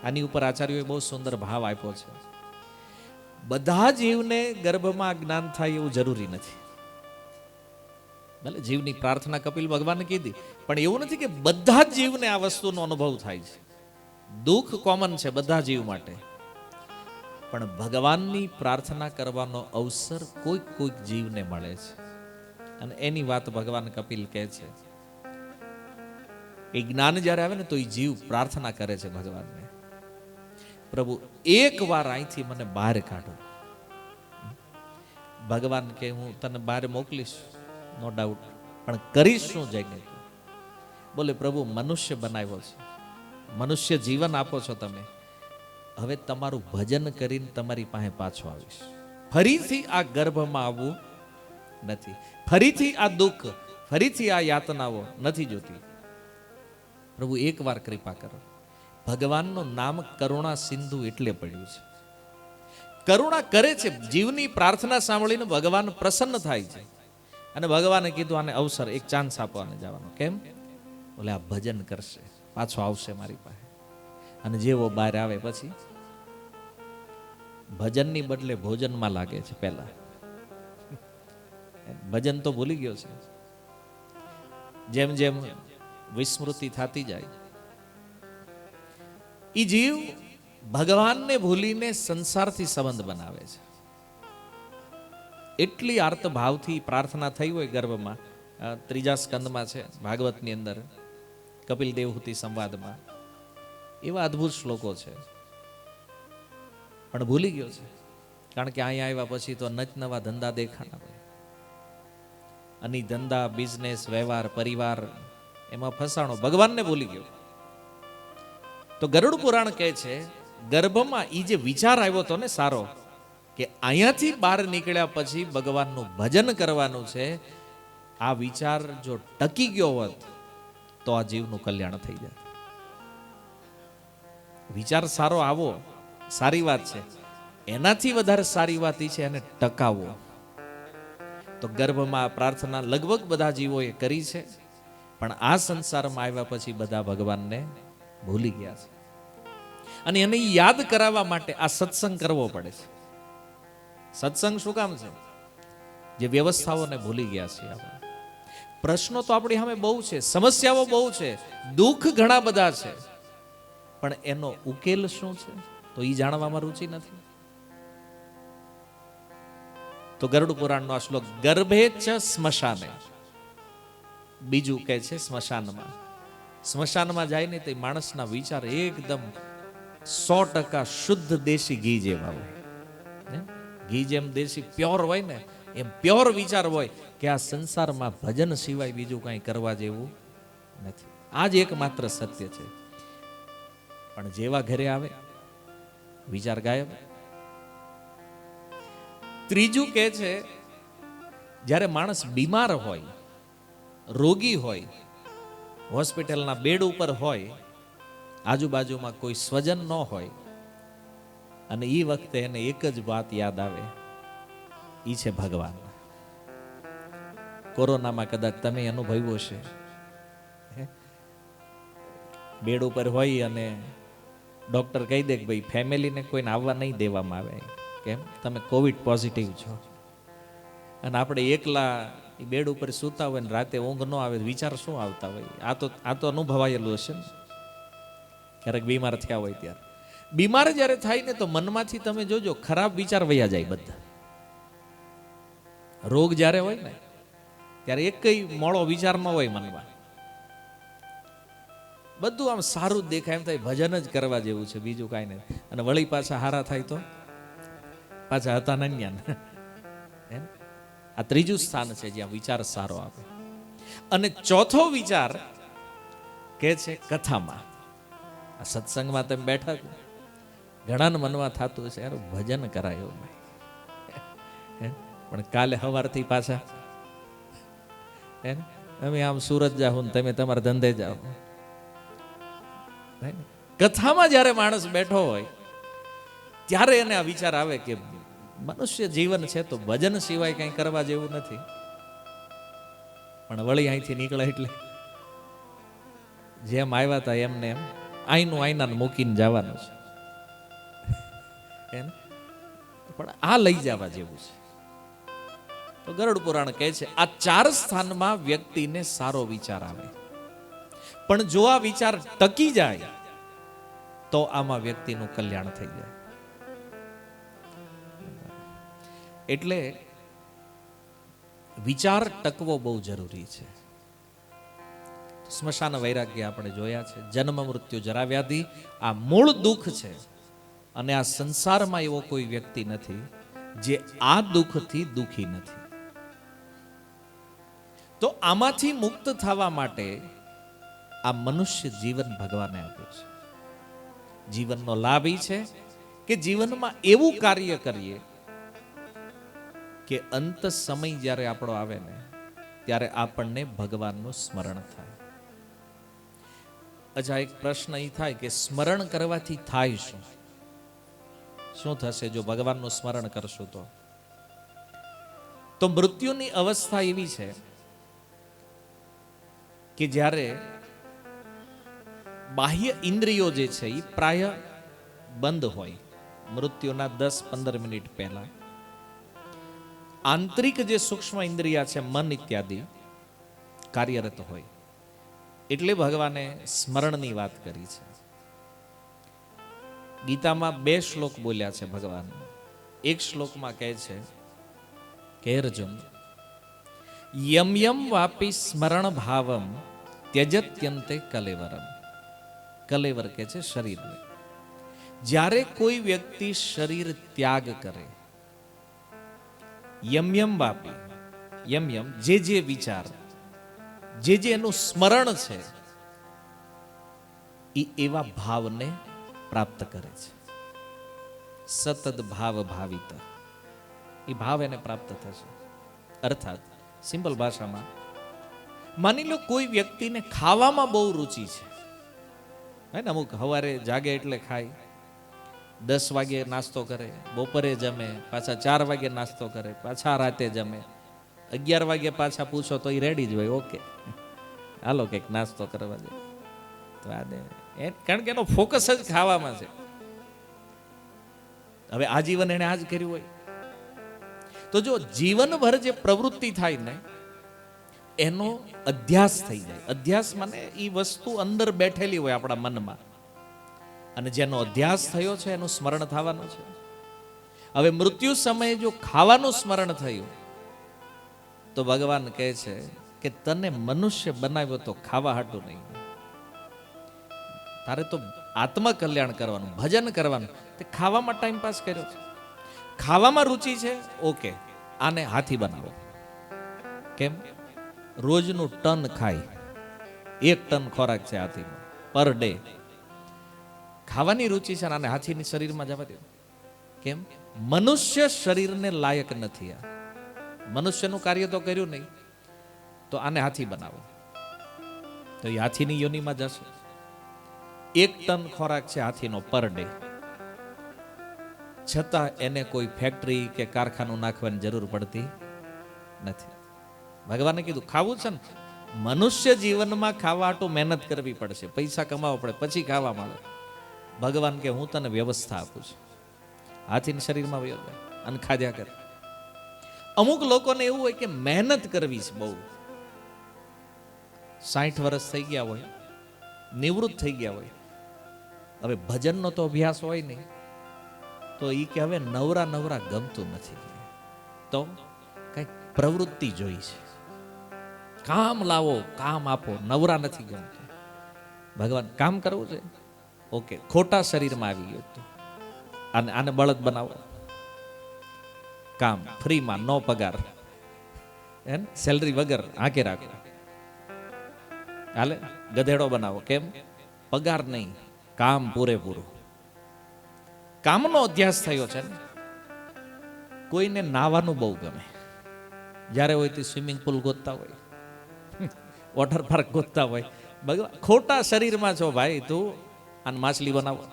S1: આની ઉપર આચાર્યોએ બહુ સુંદર ભાવ આપ્યો છે. બધા જીવને ગર્ભમાં જ્ઞાન થાય એવું જરૂરી નથી. ભલે જીવની પ્રાર્થના કપિલ ભગવાને કીધી, પણ એવું નથી કે બધા જ જીવને આ વસ્તુનો અનુભવ થાય છે. દુઃખ કોમન છે બધા જીવ માટે, પણ ભગવાનની પ્રાર્થના કરવાનો અવસર કોઈક કોઈક જીવને મળે છે. અને એની વાત ભગવાન કપિલ કહે છે. એ જ્ઞાન જ્યારે આવે ને તો એ જીવ પ્રાર્થના કરે છે ભગવાનને, પ્રભુ એક વાર અહીંથી મને બહાર કાઢો. ભગવાન કે હું તને બહાર મોકલીશ, નો ડાઉટ, પણ કરીશ શું જઈને? બોલે પ્રભુ મનુષ્ય બનાવ્યો છે, મનુષ્ય જીવન આપો છો તમે, હવે તમારું ભજન કરીને તમારી પાસે પાછો આવીશ. ફરીથી આ ગર્ભમાં આવવું નથી, ફરીથી આ દુઃખ, ફરીથી આ યાતનાઓ નથી જોતી. પ્રભુ એકવાર કૃપા કરો. ભગવાનનું નામ કરુણા સિંધુ એટલે પડ્યું છે. કરુણા કરે છે, જીવની પ્રાર્થના સાંભળીને ભગવાન પ્રસન્ન થાય છે. અને ભગવાને કીધું આને અવસર, એક ચાન્સ આપવાને જવાનો. કેમ? બોલે આ ભજન કરશે, પાછો આવશે મારી પાસે. અને જેવો બહાર આવે પછી ભજનની બદલે ભોજનમાં લાગે છે. પહેલા ભજન તો ભૂલી ગયો છે. જેમ જેમ વિસ્મૃતિ થતી જાય, ઈ જીવ ભગવાનને ભૂલીને સંસારથી સંબંધ બનાવે છે. એટલી આર્ત ભાવથી પ્રાર્થના થઈ હોય ગર્ભમાં. 3જા સ્કંદમાં છે ભાગવતની અંદર, કપિલ દેવહૂતિ સંવાદમાં એવા અદ્ભુત શ્લોકો છે. પણ ભૂલી ગયો છે, કારણ કે અહીંયા આવ્યા પછી તો નચ નવા ધંધા દેખાના હોય. અને ધંધા, બિઝનેસ, વ્યવહાર, પરિવાર, એમાં ફસાણો, ભગવાનને ભૂલી ગયો. તો ગરુડ પુરાણ કહે છે ગર્ભમાં એ જે વિચાર આવ્યો હતો ને સારો, કે અહીંયાથી બહાર નીકળ્યા પછી ભગવાનનું ભજન કરવાનું છે, આ વિચાર જો ટકી ગયો હોત તો આ જીવનું કલ્યાણ થઈ જાય. વિચાર સારો આવો સારી વાત છે, એનાથી વધારે સારી વાત એ છે એને ટકાવવો. તો ગર્ભમાં પ્રાર્થના લગભગ બધા જીવોએ કરી છે, પણ આ સંસારમાં આવ્યા પછી બધા ભગવાનને ભૂલી ગયા છે. અને એને યાદ કરાવવા માટે આ સત્સંગ કરવો પડે છે. સત્સંગ શું કામ છે? જે વ્યવસ્થાઓને ભૂલી ગયા છે આપણે. પ્રશ્નો તો આપણી સામે બહુ છે, સમસ્યાઓ બહુ છે, દુઃખ ઘણા બધા છે, પણ એનો ઉકેલ શું છે તો એ જાણવામાં રુચિ નથી. તો ગરુડ પુરાણનો આ શ્લોક, ગર્ભે ચ સ્મશાને, બીજું કહે છે સ્મશાનમાં. સ્મશાનમાં જાય ને તે માણસના વિચાર એકદમ 100% શુદ્ધ દેશી ઘી જેવા હોય. ઘી જેમ દેશી પ્યોર હોય ને, એમ પ્યોર વિચાર હોય કે આ સંસારમાં ભજન સિવાય બીજું કંઈ કરવા જેવું નથી. આ જ એકમાત્ર સત્ય છે. પણ જેવા ઘરે આવે વિચાર ગાયબ. ત્રીજું કે છે જ્યારે માણસ બીમાર હોય, રોગી હોય, હોસ્પિટલના બેડ ઉપર હોય, આજુબાજુમાં કોઈ સ્વજન ન હોય, અને એ વખતે એને એક જ વાત યાદ આવે, ઈ છે ભગવાન. કોરોનામાં કદાચ તમે અનુભવ્યો છે, બેડ ઉપર હોય અને ડોક્ટર કહી દે કે ભાઈ ફેમિલીને કોઈને આવવા નહીં દેવામાં આવે, કેમ તમે કોવિડ પોઝિટિવ છો. અને આપણે એકલા બેડ ઉપર સૂતા હોય ને રાતે ઊંઘ ન આવે, વિચાર શું આવતા હોય? આ તો અનુભવાયેલું હશે ને, ક્યારેક બીમાર થયા હોય ત્યારે. બીમાર જ્યારે થાય ને તો મનમાંથી તમે જોજો ખરાબ વિચાર વયા જાય બધા. રોગ જ્યારે હોય ને ત્યારે એક કઈ મોળો વિચાર ન હોય મનમાં, બધું આમ સારું જ દેખાય, એમ થાય ભજન જ કરવા જેવું છે, બીજું કાંઈ નહીં. અને વળી પાછા હારા થાય તો પાછા હતા નન્યા. આ ત્રીજું સ્થાન છે જ્યાં વિચાર સારો આપે. અને ચોથો વિચાર કે છે કથામાં. આ સત્સંગમાં તમે બેઠા છો, ઘણાને મનમાં થતું હશે યાર ભજન કરાયો, પણ કાલે સવારથી પાછા અમે આમ સુરત જાઓ ને તમે તમારા ધંધે જાઓ. કથામાં જ્યારે માણસ બેઠો હોય ત્યારે એને આ વિચાર આવે કે મનુષ્ય જીવન છે તો ભજન સિવાય કંઈ કરવા જેવું નથી. પણ વળી અહીંથી નીકળે એટલે જેમ આવ્યા હતા એમને એમ આઈનું આઈના મૂકીને જવાનું છે. પણ આ લઈ જવા જેવું છે. તો ગરુડ પુરાણ કહે છે આ 4 સ્થાનમાં વ્યક્તિને સારો વિચાર આવે, પણ જો આ વિચાર ટકી જાય તો આમાં વ્યક્તિનું કલ્યાણ થઈ જાય. એટલે વિચાર ટકવો બહુ જરૂરી છે. સ્મશાન વૈરાગ્ય આપણે જોયા છે, જન્મ મૃત્યુ જરા વ્યાધિ આ મૂળ દુઃખ છે. અને આ સંસારમાં એવો કોઈ વ્યક્તિ નથી જે આ દુઃખથી દુઃખી નથી. તો આમાંથી મુક્ત થવા માટે આ મનુષ્ય જીવન ભગવાને આપ્યું છે. જીવનનો લાભ એ છે કે જીવનમાં એવું કાર્ય કરીએ કે અંત સમય જ્યારે આપણો આવે ને ત્યારે આપણને ભગવાનનું સ્મરણ થાય. અચ્છા, એક પ્રશ્ન એ થાય કે સ્મરણ કરવાથી થાય શું? શું થશે જો ભગવાનનું સ્મરણ કરશું તો મૃત્યુની અવસ્થા એવી છે કે જ્યારે બાહ્ય ઇન્દ્રિયો જે છે એ પ્રાય બંધ હોય. મૃત્યુના 10-15 મિનિટ પહેલા આંતરિક જે સૂક્ષ્મ ઇન્દ્રિયા છે, મન ઇત્યાદિ કાર્યરત હોય. એટલે ભગવાને સ્મરણની વાત કરી છે. ગીતામાં 2 શ્લોક બોલ્યા છે ભગવાન. એક શ્લોકમાં કહે છે કે અર્જુન, યમ યમ વાપી સ્મરણ ભાવમ ત્યજત્યંતે કલેવરમ. કલેવર કે છે શરીર. જ્યારે કોઈ વ્યક્તિ શરીર ત્યાગ કરે, યમ યમ વાપી, યમ યમ જે વિચાર, જે એનું સ્મરણ છે એ એવા ભાવને પ્રાપ્ત કરે છે. સતત ભાવ ભાવિત, એ ભાવ એને પ્રાપ્ત થશે. અર્થાત સિમ્પલ ભાષામાં માની લો કોઈ વ્યક્તિને ખાવામાં બહુ રુચિ છે, હે ને, અમુક સવારે જાગે એટલે ખાય, 10 વાગે નાસ્તો કરે, બપોરે જમે, પાછા 4 વાગે નાસ્તો કરે, પાછા રાતે જમે, 11 વાગે પાછા પૂછો તો એ રેડી જ હોય, ઓકે હાલો કંઈક નાસ્તો કરવા જાય. તો આ દે, કારણ કે એનો ફોકસ જ ખાવામાં છે. હવે આજીવન એને આ જ કર્યું હોય તો જો જીવનભર જે પ્રવૃત્તિ થાય ને એનો અધ્યાસ થઈ જાય. અધ્યાસ મને એ વસ્તુ અંદર બેઠેલી હોય આપણા મનમાં, અને જેનો અધ્યાસ થયો છે એનું સ્મરણ થવાનું છે. હવે મૃત્યુ સમયે જો ખાવાનું સ્મરણ થયું તો ભગવાન કહે છે કે તને મનુષ્ય બનાવ્યો તો ખાવા હાટું નહીં, તારે તો આત્મકલ્યાણ કરવાનું, ભજન કરવાનું. તે ખાવામાં ટાઈમ પાસ કર્યો છે, ખાવામાં રુચિ છે, ઓકે આને હાથી બનાવો. કેમ? રોજનું ટન ખાય, 1 ટન ખોરાક છે હાથીનો પર ડે. ખાવાની રુચિ છે, આને હાથીની શરીરમાં જવા દો. કેમ? મનુષ્ય શરીરને લાયક નથી. આ મનુષ્યનું કાર્ય તો કર્યું નહીં, તો આને હાથી બનાવો. તો એ હાથીની યોનિમાં જશે. 1 ટન ખોરાક છે હાથીનો પર ડે, છતાં એને કોઈ ફેક્ટરી કે કારખાનું નાખવાની જરૂર પડતી નથી. ભગવાને કીધું ખાવું છે ને, મનુષ્ય જીવનમાં ખાવા હાટું મહેનત કરવી પડશે, પૈસા કમાવા પડે પછી ખાવા મળે. ભગવાન કે હું તને વ્યવસ્થા આપું છું, હાથીના શરીરમાં વયો જાય અને ખાધ્યા કરે. અમુક લોકોને એવું હોય કે મહેનત કરવી છે બહુ, 60 વર્ષ થઈ ગયા હોય, નિવૃત્ત થઈ ગયા હોય, હવે ભજનનો તો અભ્યાસ હોય નહીં, તો એ કે હવે નવરા નવરા ગમતું નથી, તો કંઈક પ્રવૃત્તિ જોઈ છે, કામ લાવો, કામ આપો, નવરા નથી ગમતું. ભગવાન કામ કરવું છે, ઓકે ખોટા શરીરમાં આવી ગયું તો આને બળદ બનાવો, કામ ફ્રીમાં, નો પગાર, સેલરી વગર હાકે રાખો. હાલે ગધેડો બનાવો, કેમ? પગાર નહીં, કામ પૂરેપૂરું. કામનો અધ્યાસ થયો છે ને. કોઈને નાવાનું બહુ ગમે, જ્યારે હોય તે સ્વિમિંગ પુલ ગોતતા હોય, વોટર પાર્ક ગોતતા હોય. ભગવાન ખોટા શરીરમાં છો ભાઈ, તું આને માછલી બનાવો.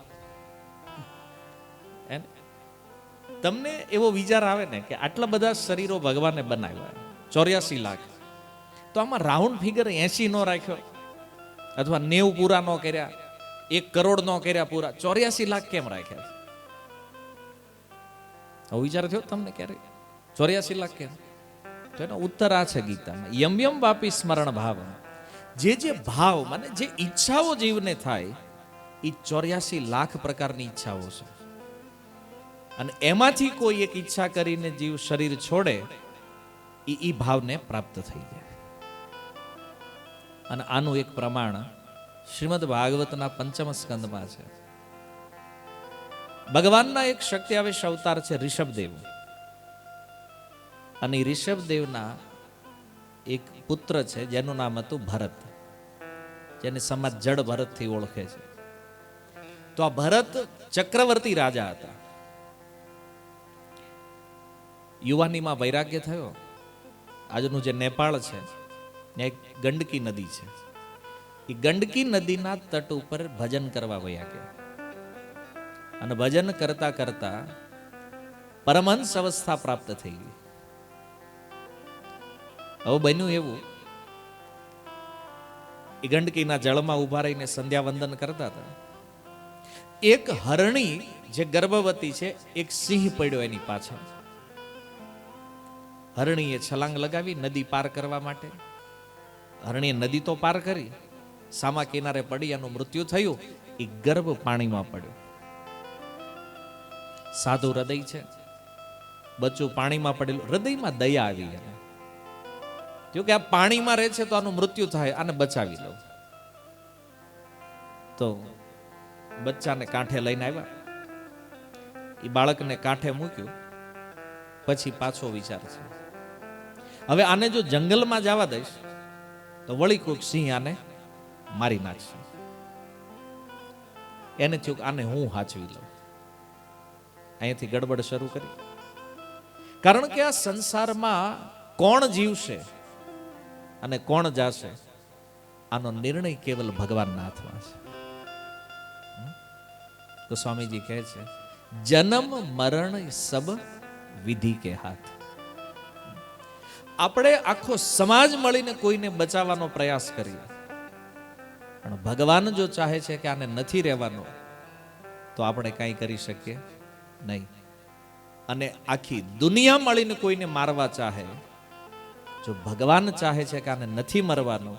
S1: તમને એવો વિચાર આવે ને કે આટલા બધા શરીરો ભગવાને બનાવ્યા, 84 લાખ, તો આમાં રાઉન્ડ ફિગર 80 નો રાખ્યો, અથવા 90 પૂરા નો કર્યા, 1 કરોડ નો કર્યા પૂરા, 84 લાખ કેમ રાખ્યા? આવો વિચાર થયો તમને ક્યારે? 84 લાખ કેમ? તો એનો ઉત્તર આ છે ગીતામાં, યમ યમ વાપી સ્મરણ ભાવ. જે ભાવ મને જે ઈચ્છાઓ જીવને થાય એ 84 લાખ પ્રકારની ઈચ્છાઓ છે, અને એમાંથી કોઈ એક ઈચ્છા કરીને જીવ શરીર છોડે એ ભાવને પ્રાપ્ત થઈ જાય. અને આનું એક પ્રમાણ શ્રીમદ ભાગવતના 5મ સ્કંદમાં છે. ભગવાનના એક શક્તિઆવેશ અવતાર છે ઋષભદેવ, અને ઋષભદેવના એક પુત્ર છે જેનું નામ હતું ભરત, જેને સમાજ જડ ભરતથી ઓળખે છે. તો આ ભરત ચક્રવર્તી રાજા હતા. યુવાનીમાં વૈરાગ્ય થયો. આજનું જે નેપાળ છે ત્યાં એક ગંડકી નદી છે, એ ગંડકી નદીના તટ ઉપર ભજન કરવા વયા ગયા, અને ભજન કરતા કરતા પરમહંસ અવસ્થા પ્રાપ્ત થઈ ગઈ. હવે બન્યું એવું, એ ગંડકીના જળમાં ઉભા રહીને સંધ્યા વંદન કરતા હતા. એક હરણી જે ગર્ભવતી છે, એક સિંહ પડ્યો એની પાછળ. હરણીએ છલાંગ લગાવી નદી પાર કરવા માટે. હરણીએ નદી તો પાર કરી, સામા કિનારે પડી એનું મૃત્યુ થયું. એ ગર્ભ પાણીમાં પડ્યો. સાધુ હૃદય છે, બચ્ચું પાણીમાં પડેલું, હૃદયમાં દયા આવી એને, જો કે આ પાણીમાં રહે છે તો આનું મૃત્યુ થાય, આને બચાવી લો. તો બચ્ચાને કાંઠે લઈને આવ્યા, એ બાળકને કાંઠે મૂક્યું. પછી પાછો વિચાર છે, હવે આને જો જંગલમાં જવા દઈશ તો વળી કોઈક સિંહ આને મારી નાખશે. એને થયું કે આને હું હાચવી લઉં. અહીંયાથી ગડબડ શરૂ કરી. કારણ કે આ સંસારમાં કોણ જીવશે અને કોણ જાશે આનો નિર્ણય કેવલ ભગવાનના હાથમાં છે. તો સ્વામીજી કહે છે જન્મ મરણ સબ વિધિ કે હાથ. આપણે આખો સમાજ મળીને કોઈને બચાવવાનો પ્રયાસ કરીએ, પણ ભગવાન જો ચાહે છે કે આને નથી રહેવાનું તો આપણે કાંઈ કરી શકીએ નહીં. અને આખી દુનિયા મળીને કોઈને મારવા ચાહે, જો ભગવાન ચાહે છે કે આને નથી મરવાનું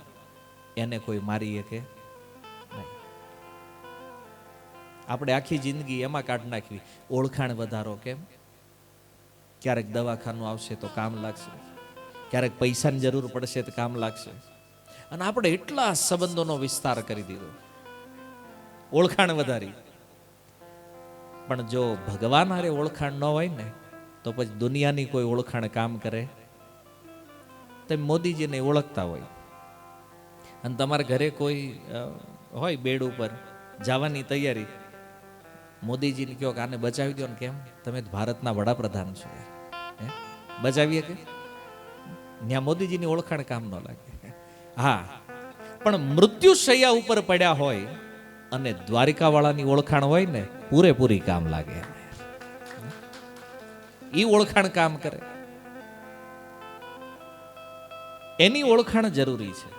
S1: એને કોઈ મારી શકે નહીં. આપણે આખી જિંદગી એમાં કાઢી નાખવી, ઓળખાણ વધારો. કેમ? ક્યારેક દવાખાનું આવશે તો કામ લાગશે, ક્યારેક પૈસાની જરૂર પડશે તો કામ લાગશે. અને આપણે એટલા સંબંધોનો વિસ્તાર કરી દીધો, ઓળખાણ વધારી. પણ જો ભગવાન હારે ઓળખાણ ન હોય ને તો પછી દુનિયાની કોઈ ઓળખાણ કામ કરે. તમે મોદીજીને ઓળખતા હોય અને તમારા ઘરે કોઈ હોય બેડ ઉપર જવાની તૈયારી, મોદીજીને કહો કે આને બચાવી દો ને. કેમ? તમે ભારતના વડાપ્રધાન છો, બચાવીએ કે? ત્યાં મોદીજીની ઓળખાણ કામ ન લાગે. હા, પણ મૃત્યુશૈયા ઉપર પડ્યા હોય અને દ્વારિકા વાળાની ઓળખાણ હોય ને પૂરેપૂરી કામ લાગે. એ ઓળખાણ કામ કરે, એની ઓળખાણ જરૂરી છે.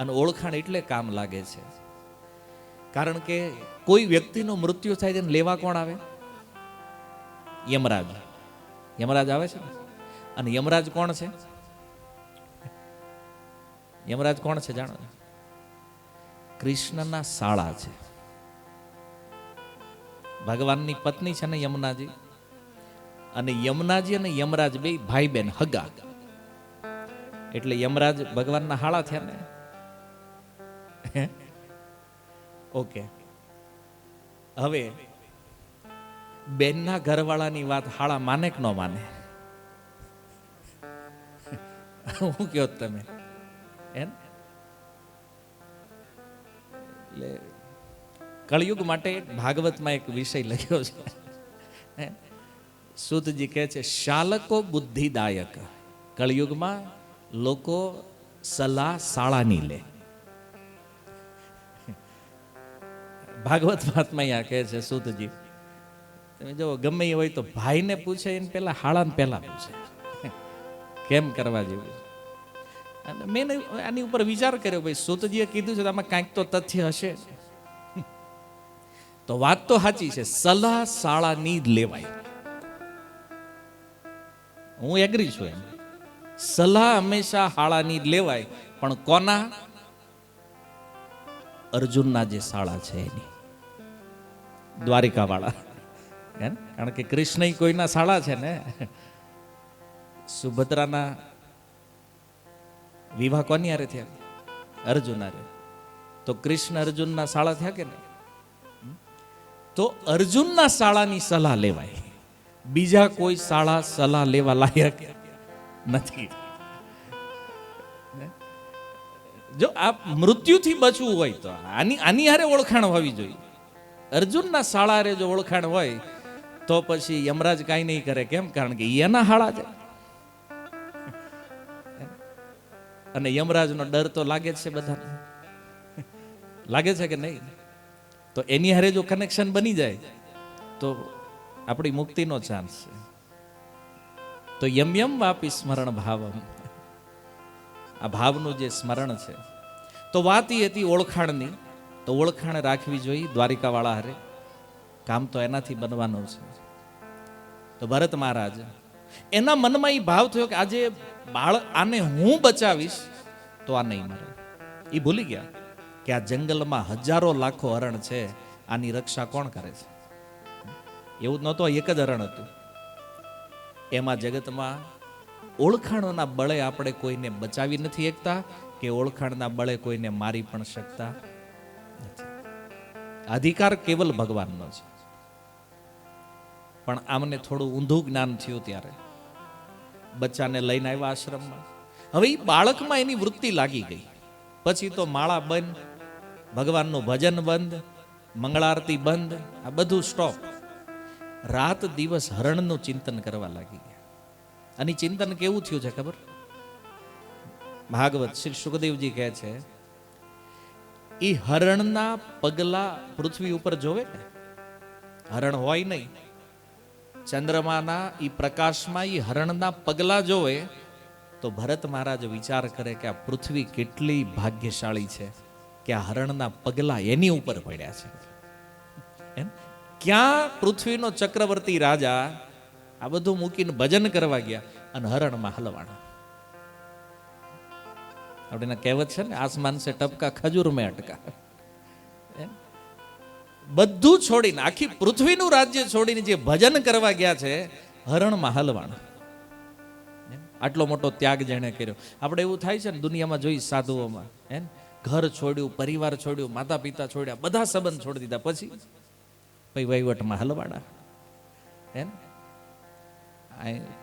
S1: અને ઓળખાણ એટલે કામ લાગે છે કારણ કે કોઈ વ્યક્તિનું મૃત્યુ થાય તેને લેવા કોણ આવે? યમરાજ. યમરાજ આવે છે ને. અને યમરાજ કોણ છે? યમરાજ કોણ છે જાણો? કૃષ્ણના સાળા છે. ભગવાનની પત્ની છે ને યમુનાજી, અને યમુનાજી અને યમરાજ બે ભાઈ બેન હગા, એટલે યમરાજ ભગવાનના હાળા થયા ને. ઓકે, હવે બેનના ઘરવાળાની વાત હાળા માને કે ન માને? હું કહો તમે એમ? એટલે કળિયુગ માટે ભાગવતમાં એક વિષય લખ્યો છે. સુતજી કહે છે શાલકો બુદ્ધિદાયક. કળિયુગમાં લોકો સલાહ શાળાની લે. ભાગવત મહાત્મા અહીંયા કહે છે સુતજી, તમે જો ગમે એ હોય તો ભાઈને પૂછે એને પહેલા હાળાને પહેલા પૂછે કેમ કરવા જેવું. અને મેં આની ઉપર વિચાર કર્યો, ભાઈ સુતજીએ કીધું છે આમાં કાંઈક તો તથ્ય હશે. તો વાત તો સાચી છે, સલાહ શાળાની જ લેવાય. હું એગ્રી છું એમ. સલાહ હંમેશા શાળાની જ લેવાય, પણ કોના? અર્જુનના જે શાળા છે એની, દ્વારિકા વાળા. કારણ કે કૃષ્ણ કોઈના શાળા છે ને. સુભદ્રાના વિવાહ કોની હારે થયા? અર્જુન હારે. તો કૃષ્ણ અર્જુનના શાળા થયા કે નહીં? તો અર્જુનના શાળાની સલાહ લેવાય, બીજા કોઈ શાળા સલાહ લેવા લાયક નથી. જો આ મૃત્યુથી બચવું હોય તો આની હારે ઓળખાણ હોવી જોઈએ. અર્જુનના શાળા હારે જો ઓળખાણ હોય તો પછી યમરાજ કાંઈ નહીં કરે. કેમ? કારણ કે એના હાળા છે. અને યમરાજનો ડર તો લાગે જ છે બધાને, લાગે છે કે નહીં? તો એની હારે જો કનેક્શન બની જાય તો આપણી મુક્તિનો ચાન્સ છે. તો યમ યમ વાપી સ્મરણ ભાવમ, આ ભાવનું જે સ્મરણ છે. તો વાત એ હતી ઓળખાણની. તો ઓળખાણ રાખવી જોઈએ દ્વારિકા વાળા હારે. કામ તો એનાથી બનવાનું છે. તો ભરત મહારાજ એના મનમાં એ ભાવ થયો કે આજે આને હું બચાવીશ તો આ નહીં મરે. એ ભૂલી ગયા કે આ જંગલમાં હજારો લાખો હરણ છે, આની રક્ષા કોણ કરે છે? એવું નહોતું, એક જ હરણ હતું. એમાં જગતમાં ઓળખાણોના બળે આપણે કોઈને બચાવી નથી શકતા, કે ઓળખાણના બળે કોઈને મારી પણ શકતા નથી. અધિકાર કેવલ ભગવાનનો છે. પણ આમને થોડું ઊંધું જ્ઞાન થયું ત્યારે બચ્ચાને લઈને આવ્યા આશ્રમમાં. હવે એ બાળકમાં એની વૃત્તિ લાગી ગઈ. પછી તો માળા બંધ, ભગવાનનું ભજન બંધ, મંગળ આરતી બંધ, આ બધું સ્ટોપ. રાત દિવસ હરણનું ચિંતન કરવા લાગી ગયા. અને ચિંતન કેવું થયું છે ખબર? ભાગવત શ્રી સુખદેવજી કહે છે, એ હરણના પગલા પૃથ્વી ઉપર જોવે ને, હરણ હોય નહીં, ચંદ્રમાના ઈ પ્રકાશમાં ઈ હરણના પગલા જોવે તો ભરત મહારાજ વિચાર કરે કે આ પૃથ્વી કેટલી ભાગ્યશાળી છે કે આ હરણના પગલા એની ઉપર પડ્યા છે. એમ? ક્યાં પૃથ્વીનો ચક્રવર્તી રાજા આ બધું મૂકીને ભજન કરવા ગયા અને હરણમાં હલવાણા. આપણે કહેવત છે ને, આસમાન સે ટપકા ખજૂર મેં અટકા. બધું છોડીને, આખી પૃથ્વીનું રાજ્ય છોડીને જે ભજન કરવા ગયા છે, હરણમાં હલવાણા. આટલો મોટો ત્યાગ જેણે કર્યો. આપણે એવું થાય છે ને દુનિયામાં જોઈ સાધુઓમાં, એમ ઘર છોડ્યું, પરિવાર છોડ્યું, માતા પિતા છોડ્યા, બધા સંબંધ છોડી દીધા, પછી વહીવટમાં હલવાડા. એમ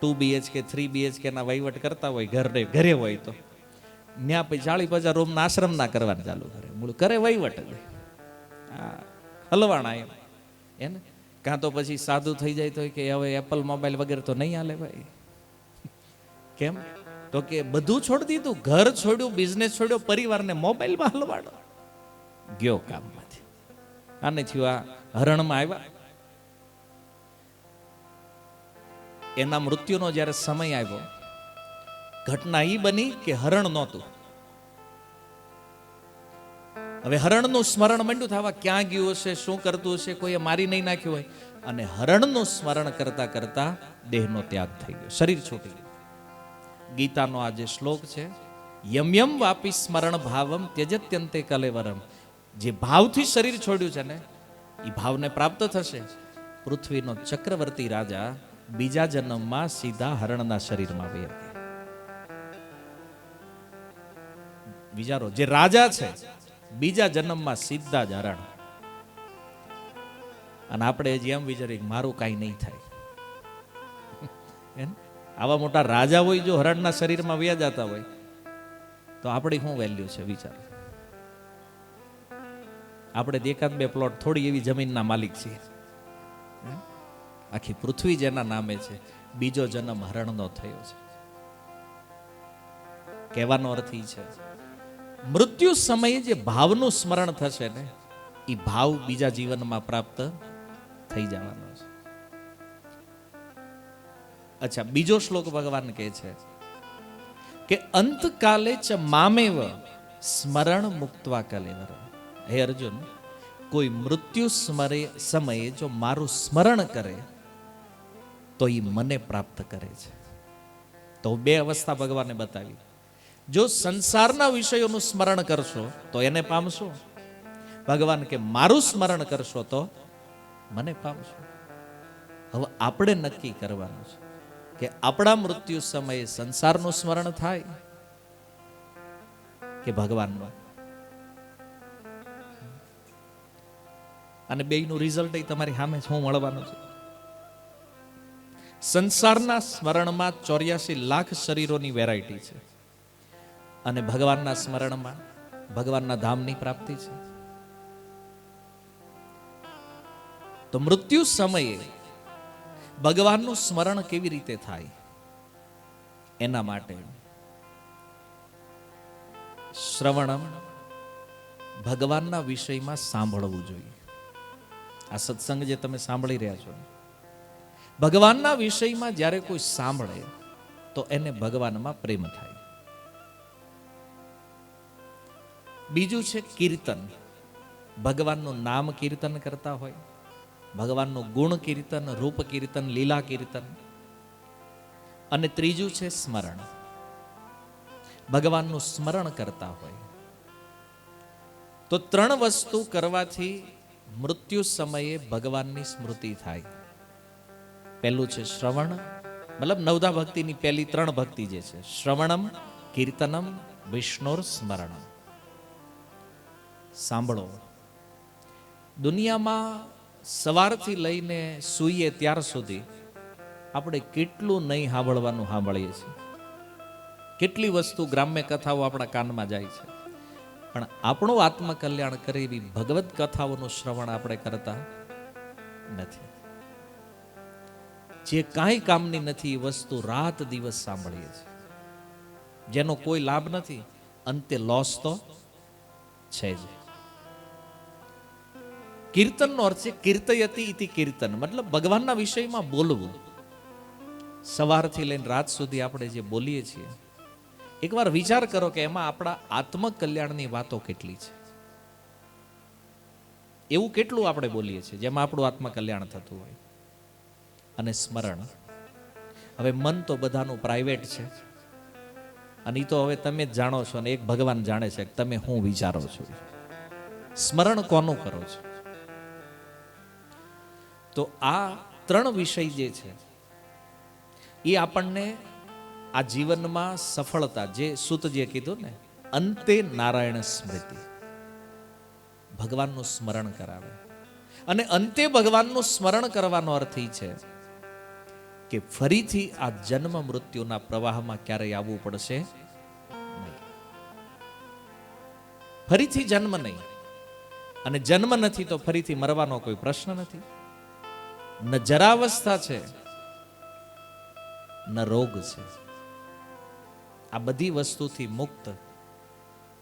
S1: 2 BHK 3 BHK ના વહીવટ કરતા હોય, ઘરે હોય તો ત્યાં પછી 40-50 રૂમના આશ્રમના કરવાના ચાલુ કરે, મૂળ કરે વહીવટ. હલવાણા એમ કાં તો પછી સાધુ થઈ જાય તો કે હવે એપલ મોબાઈલ વગેરે તો નહીં હાલે ભાઈ. કેમ? તો કે બધું છોડી દીધું, ઘર છોડ્યું, બિઝનેસ છોડ્યો, પરિવારને મોબાઈલમાં હલવાડો. ગયો કામમાંથી. આને થયું આ હરણમાં આવ્યા. એના મૃત્યુનો જ્યારે સમય આવ્યો, ઘટના ઈ બની કે હરણ નહોતું. હવે હરણનું સ્મરણ માંડ્યું થવા, ક્યાં ગયું હશે, શું કરતું હશે, કોઈએ મારી નહીં નાખ્યું હોય. અને હરણનું સ્મરણ કરતા કરતા દેહનો ત્યાગ થઈ ગયો, શરીર છૂટી ગયું. ગીતાનો આ જે શ્લોક છે, યમ યમ વાપી સ્મરણ ભાવમ ત્યજત્યંતે કલેવરમ, જે ભાવથી શરીર છોડ્યું છે ને એ ભાવને પ્રાપ્ત થશે. પૃથ્વીનો ચક્રવર્તી રાજા બીજા જન્મમાં સીધા હરણના શરીરમાં વહી ગયા. વિચારો, જે રાજા છે બીજા જન્મમાં સીધા જ હરણ. અને આપણે હજી એમ વિચારીએ મારું કાંઈ નહીં થાય. આવા મોટા રાજા હોય જો હરણના શરીરમાં વ્યા જતા હોય તો આપણી શું વેલ્યુ છે વિચાર. આપણે એકાદ 2 પ્લોટ થોડી એવી જમીનના માલિક છીએ. આખી પૃથ્વી જેના નામે છે, બીજો જન્મ હરણનો થયો છે. કહેવાનો અર્થ એ છે, મૃત્યુ સમયે જે ભાવનું સ્મરણ થશે ને એ ભાવ બીજા જીવનમાં પ્રાપ્ત થઈ જવાનો છે. અચ્છા, બીજો શ્લોક ભગવાન કહે છે કે અંતકાલે ચ મામેવ સ્મરણ મુક્તવા કલેવર. હે અર્જુન, કોઈ મૃત્યુ સમયે જો મારું સ્મરણ કરે તો એ મને પ્રાપ્ત કરે છે. તો 2 અવસ્થા ભગવાને બતાવી. જો સંસારના વિષયોનું સ્મરણ કરશો તો એને પામશો. ભગવાન કે મારું સ્મરણ કરશો તો મને પામશો. હવે આપણે નક્કી કરવાનું છે કે આપણા મૃત્યુ સમયે સંસારનું સ્મરણ થાય કે ભગવાનનું. અને બેયનું રિઝલ્ટ એ તમારી સામે શું મળવાનું છે. સંસારના સ્મરણમાં 84 લાખ શરીરોની વેરાયટી છે અને ભગવાનના સ્મરણમાં ભગવાનના ધામની પ્રાપ્તિ છે. તો મૃત્યુ સમયે ભગવાનનું સ્મરણ કેવી રીતે થાય એના માટે શ્રવણમ, ભગવાનના વિષયમાં સાંભળવું જોઈએ. આ સત્સંગ જે તમે સાંભળી રહ્યા છો, ભગવાનના વિષયમાં જ્યારે કોઈ સાંભળે તો એને ભગવાનમાં પ્રેમ થાય. બીજું છે કીર્તન, ભગવાનનું નામ કીર્તન કરતા હોય, ભગવાનનું ગુણ કીર્તન, રૂપ કીર્તન, લીલા કીર્તન. અને ત્રીજું છે સ્મરણ, ભગવાનનું સ્મરણ કરતા હોય. તો 3 વસ્તુ કરવાથી મૃત્યુ સમયે ભગવાનની સ્મૃતિ થાય. પહેલું છે શ્રવણ, મતલબ નવધા ભક્તિની પહેલી 3 ભક્તિ જે છે, શ્રવણમ, કીર્તનમ, વિષ્ણુર સ્મરણમ. સાંભળો, દુનિયામાં સવારથી લઈને સૂઈએ ત્યાર સુધી આપણે કેટલું નહીં સાંભળવાનું સાંભળીએ છીએ. કેટલી વસ્તુ, ગ્રામ્ય કથાઓ આપણા કાનમાં જાય છે. પણ આપણું આત્મકલ્યાણ કરે એવી ભગવત કથાઓનું શ્રવણ આપણે કરતા નથી. જે કાંઈ કામની નથી એ વસ્તુ રાત દિવસ સાંભળીએ છીએ, જેનો કોઈ લાભ નથી, અંતે લોસ તો છે જ. કીર્તનનો અર્થ છે કીર્તયતિ ઇતિ કીર્તન, મતલબ ભગવાનના વિષયમાં બોલવું. સવારથી લઈને રાત સુધી આપણે જે બોલીએ છીએ, એકવાર વિચાર કરો કે એમાં આપણા આત્મકલ્યાણની વાતો કેટલી છે. એવું કેટલું આપણે બોલીએ છીએ જેમાં આપણું આત્મકલ્યાણ થતું હોય. અને સ્મરણ, હવે મન તો બધાનું પ્રાઇવેટ છે, અને એ તો હવે તમે જ જાણો છો, અને એક ભગવાન જાણે છે કે તમે શું વિચારો છો. સ્મરણ કોનું કરો છો? તો આ ત્રણ વિષય જે છે એ આપણને આ જીવનમાં સફળતા, જે સૂતજીએ કીધું ને, અંતે નારાયણ સ્મૃતિ, ભગવાનનું સ્મરણ કરાવે. અને અંતે ભગવાનનું સ્મરણ કરવાનો અર્થ એ છે કે ફરીથી આ જન્મ મૃત્યુના પ્રવાહમાં ક્યારેય આવવું પડશે નહીં. ફરીથી જન્મ નહીં, અને જન્મ નથી તો ફરીથી મરવાનો કોઈ પ્રશ્ન નથી. ન જરાવસ્થા છે, ન રોગ છે. આ બધી વસ્તુથી મુક્ત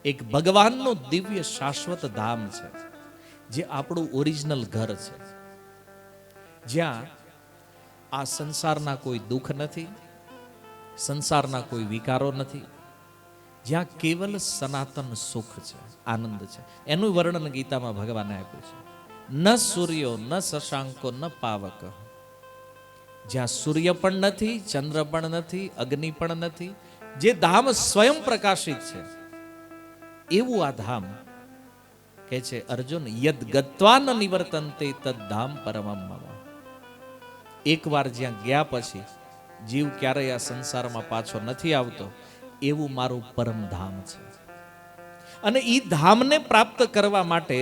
S1: એક ભગવાનનું દિવ્ય શાશ્વત ધામ છે, જે આપણું ઓરિજિનલ ઘર છે, જ્યાં આ સંસારના કોઈ દુઃખ નથી, સંસારના કોઈ વિકારો નથી, જ્યાં કેવલ સનાતન સુખ છે, આનંદ છે. એનું વર્ણન ગીતામાં ભગવાને આપ્યું છે. ન સૂર્યો ન શશાંકો ન પાવક, જ્યાં સૂર્ય પણ નથી, ચંદ્ર પણ નથી, અગ્નિ પણ નથી, જે ધામ સ્વયં પ્રકાશિત છે, એવું આ ધામ કે છે અર્જુન, યદ ગત્વા ન નિવર્તન્તે તદ ધામ પરમમ મમ. એકવાર જ્યાં ગયા પછી જીવ ક્યારેય આ સંસારમાં પાછો નથી આવતો, એવું મારું પરમ ધામ છે. અને એ ધામને પ્રાપ્ત કરવા માટે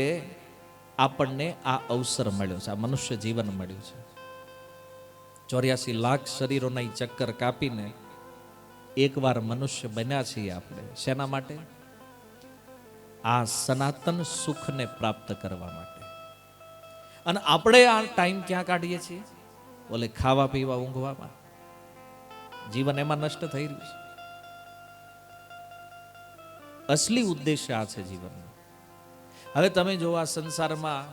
S1: આપણને આ અવસર મળ્યો છે, આ મનુષ્ય જીવન મળ્યું છે. 84 લાખ શરીરોના ચક્કર કાપીને એકવાર મનુષ્ય બન્યા છીએ આપણે. શેના માટે? આ સનાતન સુખને પ્રાપ્ત કરવા માટે. અને આપણે આ ટાઈમ ક્યાં કાઢીએ છીએ? ઓલે ખાવા પીવા ઊંઘવામાં. જીવન એમાં નષ્ટ થઈ રહ્યું છે. અસલી ઉદ્દેશ્ય આ છે જીવનનો. હવે તમે જો આ સંસારમાં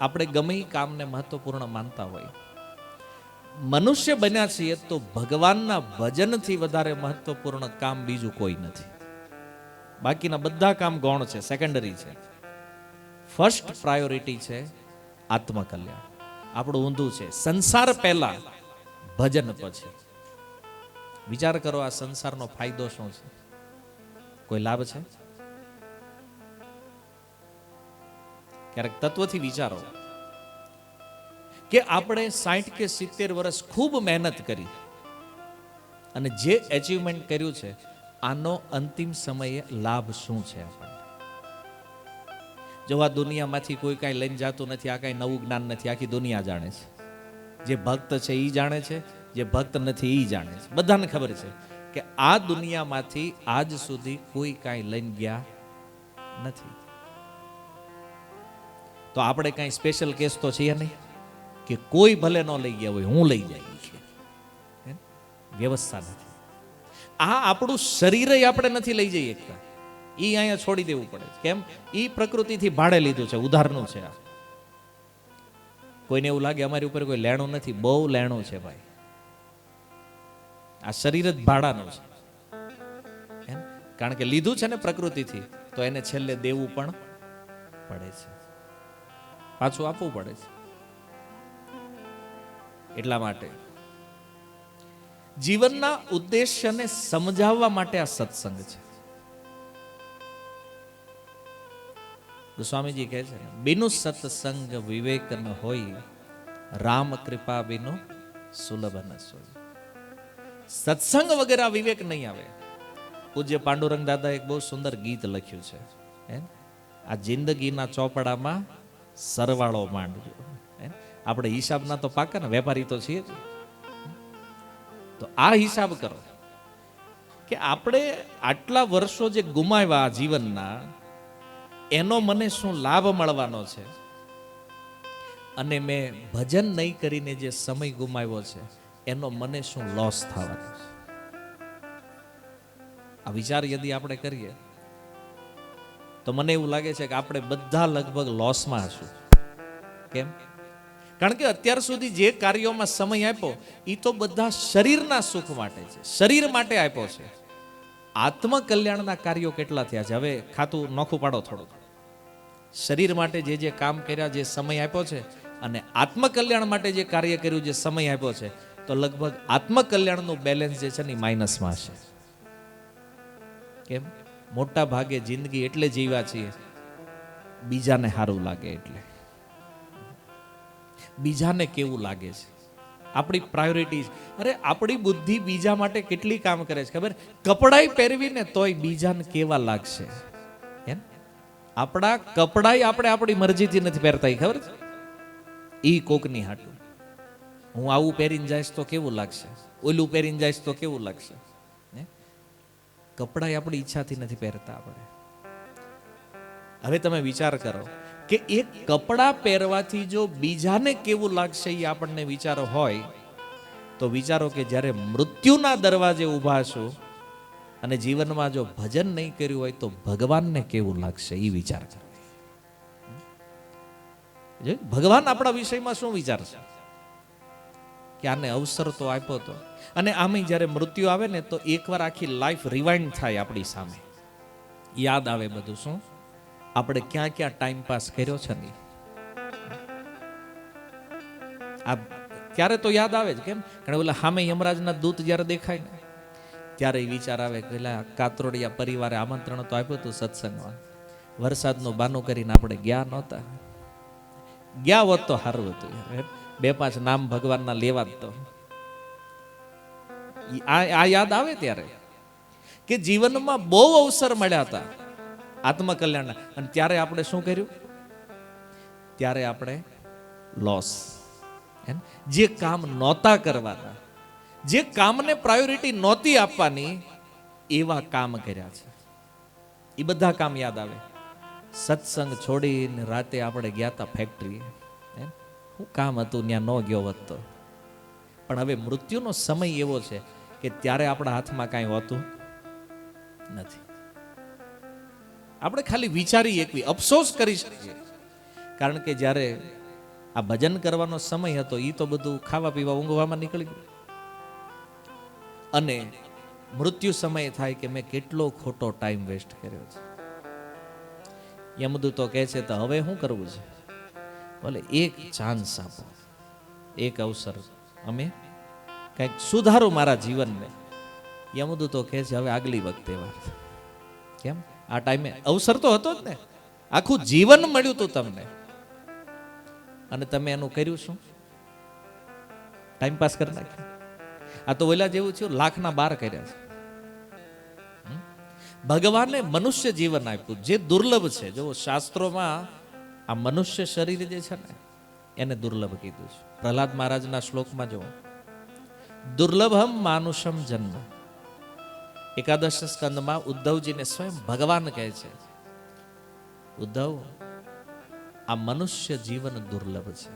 S1: આપણે ગમે એ કામને મહત્વપૂર્ણ માનતા હોય, મનુષ્ય બન્યા છીએ તો ભગવાનના ભજનથી વધારે મહત્વપૂર્ણ કામ બીજું કોઈ નથી. બાકીના બધા કામ ગૌણ છે, સેકન્ડરી છે. ફર્સ્ટ પ્રાયોરિટી છે આત્મકલ્યાણ. આપણું ઊંધું છે, સંસાર પહેલા, ભજન પછી. વિચાર કરો, આ સંસારનો ફાયદો શું છે? કોઈ લાભ છે? ક્યારેક તત્વથી વિચારો કે આપણે 60 કે 70 વર્ષ ખૂબ મહેનત કરી અને જે એચિવમેન્ટ કર્યું છે, આનો અંતિમ સમયે લાભ શું છે આપણને? જો આ દુનિયામાંથી કોઈ કાંઈ લઈને જતું નથી, આ કાંઈ નવું જ્ઞાન નથી, આખી દુનિયા જાણે છે. જે ભક્ત છે એ જાણે છે, જે ભક્ત નથી એ જાણે છે. બધાને ખબર છે કે આ દુનિયામાંથી આજ સુધી કોઈ કાંઈ લઈને ગયા નથી. તો આપણે કાંઈ સ્પેશિયલ કેસ તો છીએ નહીં કે કોઈ ભલે ન લઈ ગયા હોય, હું લઈ જાય છે. વ્યવસ્થા નથી. આ આપણું શરીર આપણે નથી લઈ જઈ શકતા, એ અહીંયા છોડી દેવું પડે. કેમ? એ પ્રકૃતિથી ભાડે લીધું છે, ઉધારનું છે. આ કોઈને એવું લાગે અમારી ઉપર કોઈ લેણું નથી, બહુ લેણું છે ભાઈ. આ શરીર જ ભાડાનું છે, કારણ કે લીધું છે ને પ્રકૃતિથી, તો એને છેલ્લે દેવું પણ પડે છે, પાછું આપવું પડે છે. એટલા માટે જીવનના ઉદ્દેશ્યને સમજાવવા માટે આ સત્સંગ છે. ગોસ્વામીજી કહે છે, બિનુ સત્સંગ વિવેક ન હોય, રામ કૃપા બિનુ સુલભ ન સોય. સત્સંગ વગેરે વિવેક નહીં આવે. પૂજ્ય પાંડુરંગ દાદા એક બહુ સુંદર ગીત લખ્યું છે, આ જિંદગીના ચોપડામાં સરવાળો માંડજો. આપણે હિસાબના તો પાકા ને, વેપારી તો છીએ જ. તો આ હિસાબ કરો કે આપણે આટલા વર્ષો જે ગુમાવ્યા જીવનના, એનો મને શું લાભ મળવાનો છે અને મેં ભજન નહીં કરીને જે સમય ગુમાવ્યો છે એનો મને શું લોસ થવાનો છે. આ વિચાર યદિ આપણે કરીએ તો મને એવું લાગે છે કે આપણે બધા લગભગ લોસમાં હશું. કેમ? કારણ કે અત્યાર સુધી જે કાર્યોમાં સમય આપ્યો એ તો બધા શરીરના સુખ માટે છે, શરીર માટે આપ્યો છે. આત્મકલ્યાણના કાર્યો કેટલા થયા છે? હવે ખાતું નોખું પાડો થોડું. શરીર માટે જે કામ કર્યા, જે સમય આપ્યો છે, અને આત્મકલ્યાણ માટે જે કાર્ય કર્યું, જે સમય આપ્યો છે, તો લગભગ આત્મકલ્યાણનું બેલેન્સ જે છે ને માઇનસમાં હશે. કેમ? મોટા ભાગે જિંદગી એટલે જીવ્યા છીએ બીજાને સારું લાગે એટલે, બીજાને કેવું લાગે છે, આપણી પ્રાયોરિટી. અરે આપણી બુદ્ધિ બીજા માટે કેટલી કામ કરે છે ખબર? કપડાય પહેરવીને તોય બીજાને કેવા લાગશે. એમ આપણા કપડાય આપણે આપણી મરજીથી નથી પહેરતા, ખબર છે? ઈ કોકની હાટું હું આવું પહેરીને જઈશ તો કેવું લાગશે, ઓલું પહેરીને જઈશ તો કેવું લાગશે. કપડાય આપણી ઈચ્છાથી નથી પહેરતા આપણે. હવે તમે વિચાર કરો કે એક કપડાં પહેરવાથી જો બીજાને કેવું લાગશે એ આપણને વિચારો હોય તો વિચારો કે જ્યારે મૃત્યુના દરવાજે ઊભા છો અને જીવનમાં જો ભજન નહીં કર્યું હોય તો ભગવાનને કેવું લાગશે એ વિચાર કરો. ભગવાન આપણા વિષયમાં શું વિચારશે કે આને અવસર તો આપ્યો તો, અને આમે જ્યારે મૃત્યુ આવે ને તો એકવાર આખી લાઈફ રિવાઇન્ડ થાય આપણી સામે, યાદ આવે બધું. શું આપણે ક્યાં ક્યાં ટાઈમ પાસ કર્યો છે ને આ ત્યારે તો યાદ આવે જ. કેમ? કારણ ઓલા સામે યમરાજના દૂત જ્યારે દેખાય ને ત્યારે વિચાર આવે કે કાતરોડિયા પરિવારે આમંત્રણ તો આપ્યું હતું સત્સંગમાં, વરસાદનું બાનું કરીને આપણે ગયા નહોતા. ગયા હોત તો સારું હતું, 2-5 નામ ભગવાનના લેવા જ તો. આ યાદ આવે ત્યારે કે જીવનમાં બહુ અવસર મળ્યા હતા આત્મકલ્યાણના, અને ત્યારે આપણે શું કર્યું? ત્યારે આપણે લોસ. જે કામ નહોતા કરવાના, જે કામને પ્રાયોરિટી નહોતી આપવાની, એવા કામ કર્યા છે. એ બધા કામ યાદ આવે. સત્સંગ છોડીને રાતે આપણે ગયા હતા ફેક્ટરી, શું કામ હતું ત્યાં ન ગયો હોત તો. પણ હવે મૃત્યુનો સમય એવો છે કે ત્યારે આપણા હાથમાં કાંઈ હોતું નથી. આપણે ખાલી વિચારી એકવી અફસોસ કરી શકીએ, કારણ કે જ્યારે આ ભજન કરવાનો સમય હતો એ તો બધું ખાવા પીવા ઊંઘવામાં નીકળી ગયું, અને મૃત્યુ સમય થાય કે મેં કેટલો ખોટો ટાઈમ વેસ્ટ કર્યો છે. યમદૂતો કહે છે તો હવે શું કરવું છે? બોલે એક ચાન્સ આપો, એક અવસર, અમે કંઈક સુધારો મારા જીવનને. યમદૂતો કહે છે હવે આગલી વખતે વાત. કેમ? આ ટાઈમે અવસર તો હતો જ ને, આખું જીવન મળ્યું હતું તમને, અને તમે એનું કર્યું શું? ટાઈમ પાસ કરી નાખ્યું. આ તો ઓલા જેવું છે, 1,12,000 કર્યા છે. ભગવાને મનુષ્ય જીવન આપ્યું જે દુર્લભ છે. જો શાસ્ત્રોમાં આ મનુષ્ય શરીર જે છે ને એને દુર્લભ કીધું છે. પ્રહલાદ મહારાજના શ્લોકમાં જો દુર્લભમ માનુષમ જન્મ, એકાદશ સ્કંદમાં ઉદ્ધવજીને સ્વયં ભગવાન કહે છે, ઉદ્ધવ આ મનુષ્ય જીવન દુર્લભ છે.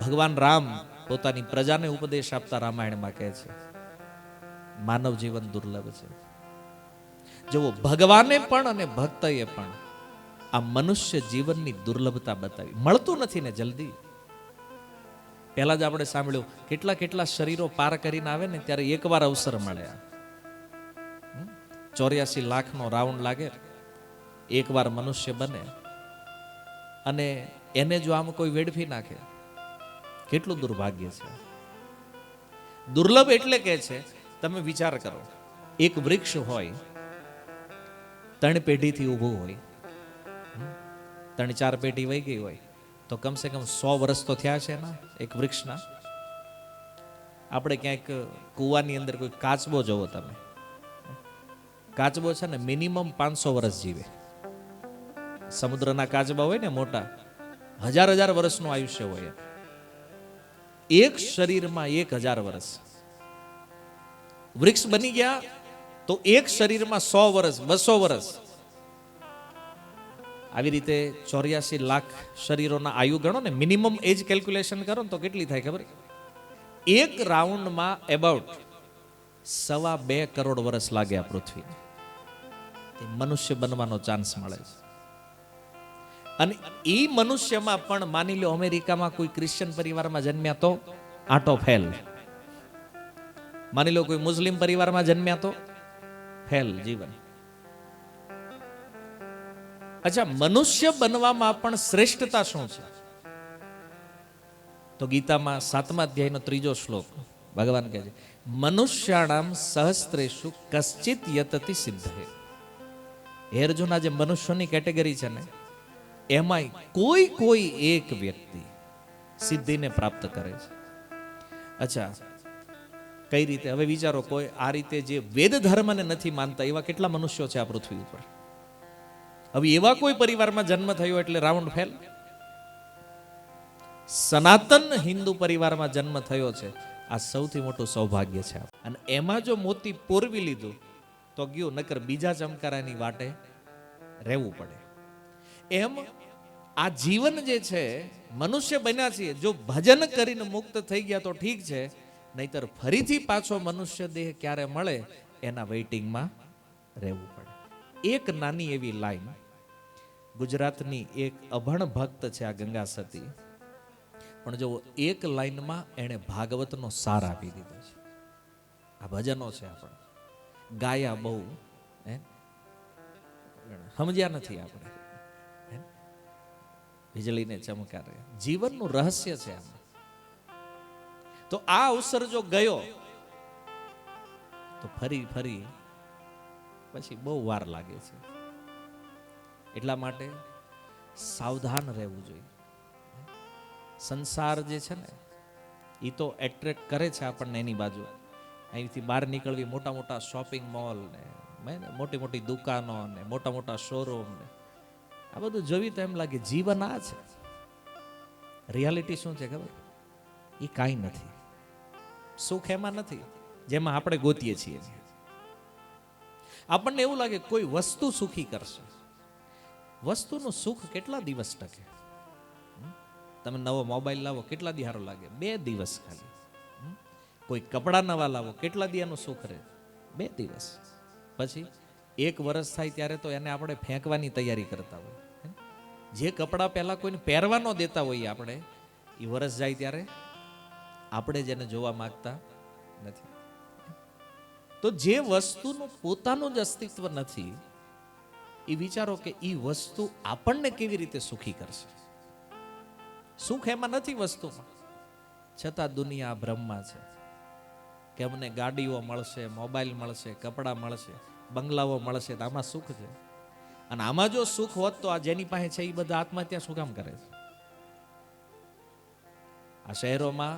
S1: ભગવાન રામ પોતાની પ્રજાને ઉપદેશ આપતા રામાયણમાં કહે છે માનવ જીવન દુર્લભ છે. જો ભગવાને પણ અને ભક્તએ પણ આ મનુષ્ય જીવનની દુર્લભતા બતાવી. મળતું નથી ને જલ્દી. પહેલા જ આપણે સાંભળ્યું કેટલા કેટલા શરીરો પાર કરીને આવે ને ત્યારે એકવાર અવસર મળે. 84 લાખનો રાઉન્ડ લાગે, એકવાર મનુષ્ય બને, અને એને જો આમ કોઈ વેડફી નાખે કેટલું દુર્ભાગ્ય છે. દુર્લભ એટલે કે છે, તમે વિચાર કરો, એક વૃક્ષ હોય 3 પેઢીથી ઊભું હોય, 3-4 પેઢી વહી ગઈ હોય તો કમસે કમ 100 વર્ષ તો થયા છે ને એક વૃક્ષના. આપણે ક્યાંક કૂવાની અંદર કોઈ કાચબો જોવો તમે, કાચબો છે ને મિનિમમ 500 વર્ષ જીવે. સમુદ્રના કાચબા હોય ને મોટા, 1000 વર્ષનું આયુષ્ય હોય. એક શરીરમાં 1000 વર્ષ. વૃક્ષ બની ગયા તો એક શરીરમાં 100 વર્ષ, 200 વર્ષ. આવી રીતે 84 લાખ શરીરોના આયુ ગણો ને, મિનિમમ એજ કેલ્ક્યુલેશન કરો ને તો કેટલી થાય ખબર? એક રાઉન્ડમાં એબાઉટ 2.25 કરોડ વર્ષ લાગે આ પૃથ્વી. મનુષ્ય બનવાનો ચાન્સ મળે છે. અને એ મનુષ્યમાં પણ માની લો અમેરિકામાં કોઈ ક્રિશ્ચિયન પરિવારમાં જન્મ્યા તો આટો ફેલ. માની લો કોઈ મુસ્લિમ પરિવારમાં જન્મ્યા તો ફેલ જીવન. અચ્છા, મનુષ્ય બનવામાં પણ શ્રેષ્ઠતા શું છે? તો ગીતામાં 7મા અધ્યાયનો 3જો શ્લોક ભગવાન કહે છે, મનુષ્યાણામ સહસ્ત્રેષુ કશ્ચિત યતતિ સિદ્ધે. હે અર્જુન, જે મનુષ્યોની કેટેગરી છે ને, એમાંય કોઈ એક વ્યક્તિ સિદ્ધિને પ્રાપ્ત કરે છે. અચ્છા, કઈ રીતે? હવે વિચારો, કોઈ આ રીતે જે વેદ ધર્મને નથી માનતા એવા કેટલા મનુષ્યો છે આ પૃથ્વી ઉપર. હવે એવા કોઈ પરિવારમાં જન્મ થયો એટલે રાઉન્ડ ફેલ. સનાતન હિન્દુ પરિવારમાં જન્મ થયો છે, આ સૌથી મોટું સૌભાગ્ય છે. અને એમાં જો મોતી પોરવી લીધું તો ગયું, નકર બીજા ચમકારાની વાટે રહેવું પડે. એમ આ જીવન જે છે, મનુષ્ય બન્યા છીએ, જો ભજન કરીને મુક્ત થઈ ગયા તો ઠીક છે, નહીતર ફરીથી પાછો મનુષ્ય દેહ ક્યારે મળે એના વેઇટિંગમાં રહેવું પડે. એક નાની એવી લાઈન, ગુજરાતની એક અભણ ભક્ત છે આ ગંગા સતી, પણ જો એક લાઈનમાં એણે ભાગવતનો સાર આપી દીધો છે. આ ભજનો છે આપણે ગાયા, બહુ સમજ્યા નથી આપણે. વીજળીને ચમકારે જીવનનું રહસ્ય છે આમાં. તો આ અવસર જો ગયો તો ફરી પછી બહુ વાર લાગે છે. એટલા માટે સાવધાન રહેવું જોઈએ. સંસાર જે છે ને, એ તો એટ્રેક્ટ કરે છે આપણને એની બાજુ. અહીંથી બહાર નીકળવી, મોટા મોટા શોપિંગ મોલ ને મોટી મોટી દુકાનો ને મોટા મોટા શોરૂમ ને આ બધું જોવી તો એમ લાગે જીવન આ છે. રિયાલિટી શું છે ખબર? એ કાંઈ નથી. સુખ એમાં નથી જેમાં આપણે ગોતીએ છીએ. આપણને એવું લાગે કોઈ વસ્તુ સુખી કરશે. વસ્તુનું સુખ કેટલા દિવસ ટકે? તમે નવો મોબાઈલ લાવો, કેટલા દી સારો લાગે? 2 દિવસ ખાલી. કોઈ કપડા નવા લાવો, કેટલા દી એનું સુખ રહે? 2 દિવસ. પછી 1 વર્ષ થાય ત્યારે તો એને આપણે ફેંકવાની તૈયારી કરતા હોય. જે કપડાં પહેલા કોઈને પહેરવા ન દેતા હોઈએ આપણે, એ વર્ષ જાય ત્યારે આપણે જ એને જોવા માંગતા નથી. તો જે વસ્તુનું પોતાનું જ અસ્તિત્વ નથી, એ વિચારો કે એ વસ્તુ આપણને કેવી રીતે સુખી કરશે. સુખ એમાં નથી વસ્તુમાં, છતાં દુનિયા ભ્રમમાં છે કે અમને ગાડીઓ મળશે, મોબાઈલ મળશે, કપડાં મળશે, બંગલાઓ મળશે, તો આમાં સુખ છે. અને આમાં જો સુખ હોત તો આ જેની પાસે છે એ બધા આત્મહત્યા શું કામ કરે છે? આ શહેરોમાં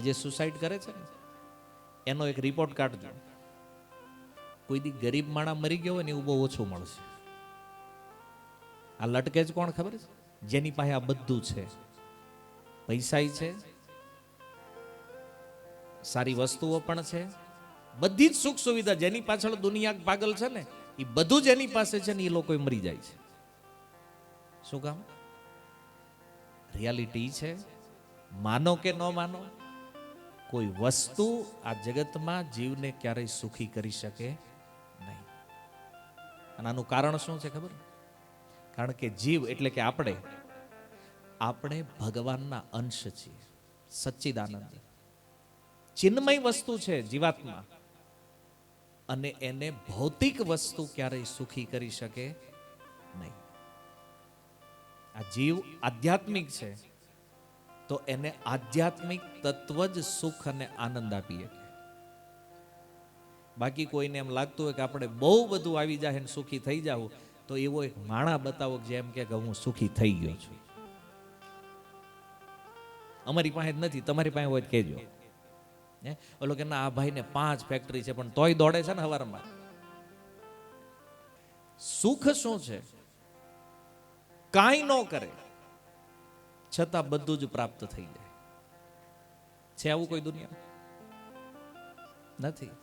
S1: જે સુસાઇડ કરે છે ને, એનો એક રિપોર્ટ કાઢજો. કોઈ દી ગરીબ માણસ મરી ગયો હોય ને એવું બહુ ઓછું મળશે. આ લટકે જ કોણ ખબર છે? જેની પાસે આ બધું છે. પૈસા છે, સારી વસ્તુઓ પણ છે, બધી જ સુખ સુવિધા. જેની પાછળ દુનિયા પાગલ છે ને, એ બધું જ એની પાસે છે ને, એ લોકો મરી જાય છે. શું કામ? રિયાલિટી છે, માનો કે ન માનો, કોઈ વસ્તુ આ જગતમાં જીવને ક્યારેય સુખી કરી શકે નહીં. અને આનું કારણ શું છે ખબર? કારણ કે જીવ એટલે કે આપણે ભગવાનના અંશ છીએ, સચ્ચિદાનંદ ચિન્મય વસ્તુ છે જીવાત્મા, અને એને ભૌતિક વસ્તુ ક્યારેય સુખી કરી શકે નહીં. આ જીવ આધ્યાત્મિક છે તો એને આધ્યાત્મિક તત્વ જ સુખ અને આનંદ આપી શકે. બાકી કોઈને એમ લાગતું હોય કે આપણે બહુ બધું આવી જાય ને સુખી થઈ જાવ, તો એવો એક માણા બતાવો જેમ કે હું સુખી થઈ ગયો છું. અમારી પાસે જ નથી, તમારી પાસે હોય કહેજો. ઓલો કે ના, આ ભાઈને 5 ફેક્ટરી છે પણ તોય દોડે છે ને હવારમાં. સુખ શું છે? કાંઈ ન કરે છતાં બધું જ પ્રાપ્ત થઈ જાય છે. આવું કોઈ દુનિયા નથી.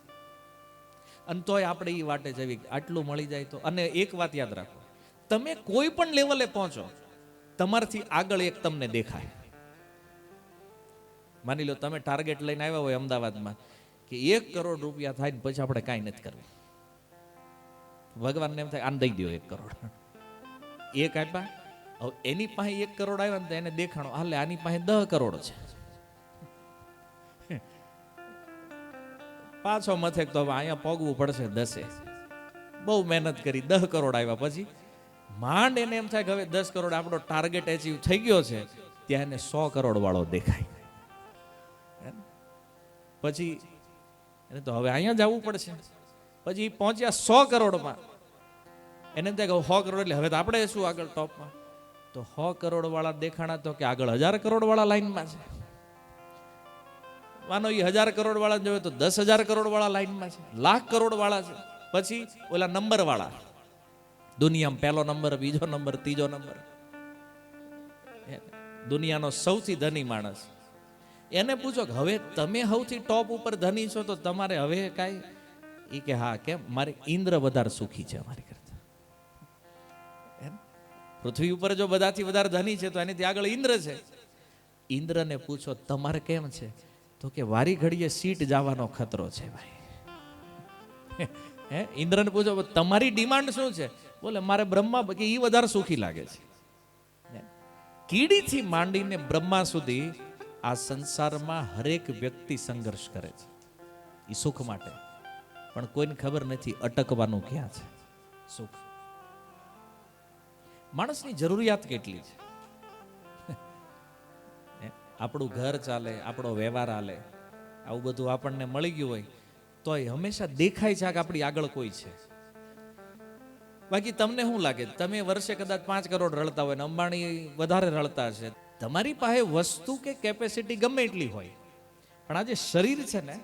S1: અને તોય આપણે એ વાટે જવી, આટલું મળી જાય તો. અને એક વાત યાદ રાખો, તમે કોઈ પણ લેવલે પહોંચો, તમારાથી આગળ એક તમને દેખાય. માની લો તમે ટાર્ગેટ લઈને આવ્યા હોય અમદાવાદમાં કે 1 કરોડ રૂપિયા થાય ને પછી આપણે કાંઈ નથી કરવું. ભગવાનને એમ થાય આને દઈ દો 1 કરોડ. એક આપ્યા, હવે એની પાસે 1 કરોડ આવ્યા ને તો એને દેખાણો હાલે આની પાસે 10 કરોડ છે. પાછો મથેક તો હવે અહીંયા પોગવું પડશે 10. બહુ મહેનત કરી 10 કરોડ આવ્યા પછી માંડ એને એમ થાય કે હવે 10 કરોડ આપણો ટાર્ગેટ એચીવ થઈ ગયો છે, ત્યાં એને 100 કરોડ વાળો દેખાય. પછી એને તો હવે અહીંયા જવું પડશે. પછી પહોંચ્યા 100 કરોડમાં, એને એમ થાય કે 100 કરોડ એટલે હવે તો આપણે શું આગળ ટોપમાં. તો 100 કરોડ વાળા દેખાણા તો કે આગળ 1000 કરોડ વાળા લાઈનમાં છે. માનો એ 1000 કરોડ વાળા જોવે તો 10,000 કરોડ વાળા લાઈનમાં છે, 1,00,000 કરોડ વાળા છે. પછી ઓલા નંબર વાળા, દુનિયામાં પહેલો નંબર, બીજો નંબર, ત્રીજો નંબર, દુનિયાનો સૌથી ધની માણસ. એને પૂછો કે હવે તમે સૌથી ટોપ ઉપર ધની છો તો તમારે હવે કાંઈ? એ કે હા, કેમ? મારે ઇન્દ્ર વધારે સુખી છે અમારી કરતા. પૃથ્વી ઉપર જો બધાથી વધારે ધની છે તો એનાથી આગળ ઇન્દ્ર છે. ઇન્દ્રને પૂછો તમારે કેમ છે? તો કે વારી ઘડીએ સીટ જવાનો ખતરો છે ભાઈ. ઇન્દ્રને પૂછો તમારી ડિમાન્ડ શું છે? બોલે મારે બ્રહ્મા, કે એ વધારે સુખી લાગે છે. કીડીથી માંડીને બ્રહ્મા સુધી આ સંસારમાં હરેક વ્યક્તિ સંઘર્ષ કરે છે એ સુખ માટે, પણ કોઈને ખબર નથી અટકવાનું ક્યાં છે સુખ. માણસની જરૂરિયાત કેટલી છે? આપણું ઘર ચાલે, આપણો વ્યવહાર હાલે, આવું બધું આપણને મળી ગયું હોય તો હંમેશા દેખાય છે કે આપણી આગળ કોઈ છે. બાકી તમને શું લાગે? તમે વર્ષે કદાચ 5 કરોડ રળતા હોય ને અંબાણી વધારે રળતા છે. તમારી પાસે વસ્તુ કે કેપેસિટી ગમે એટલી હોય, પણ આ જે શરીર છે ને,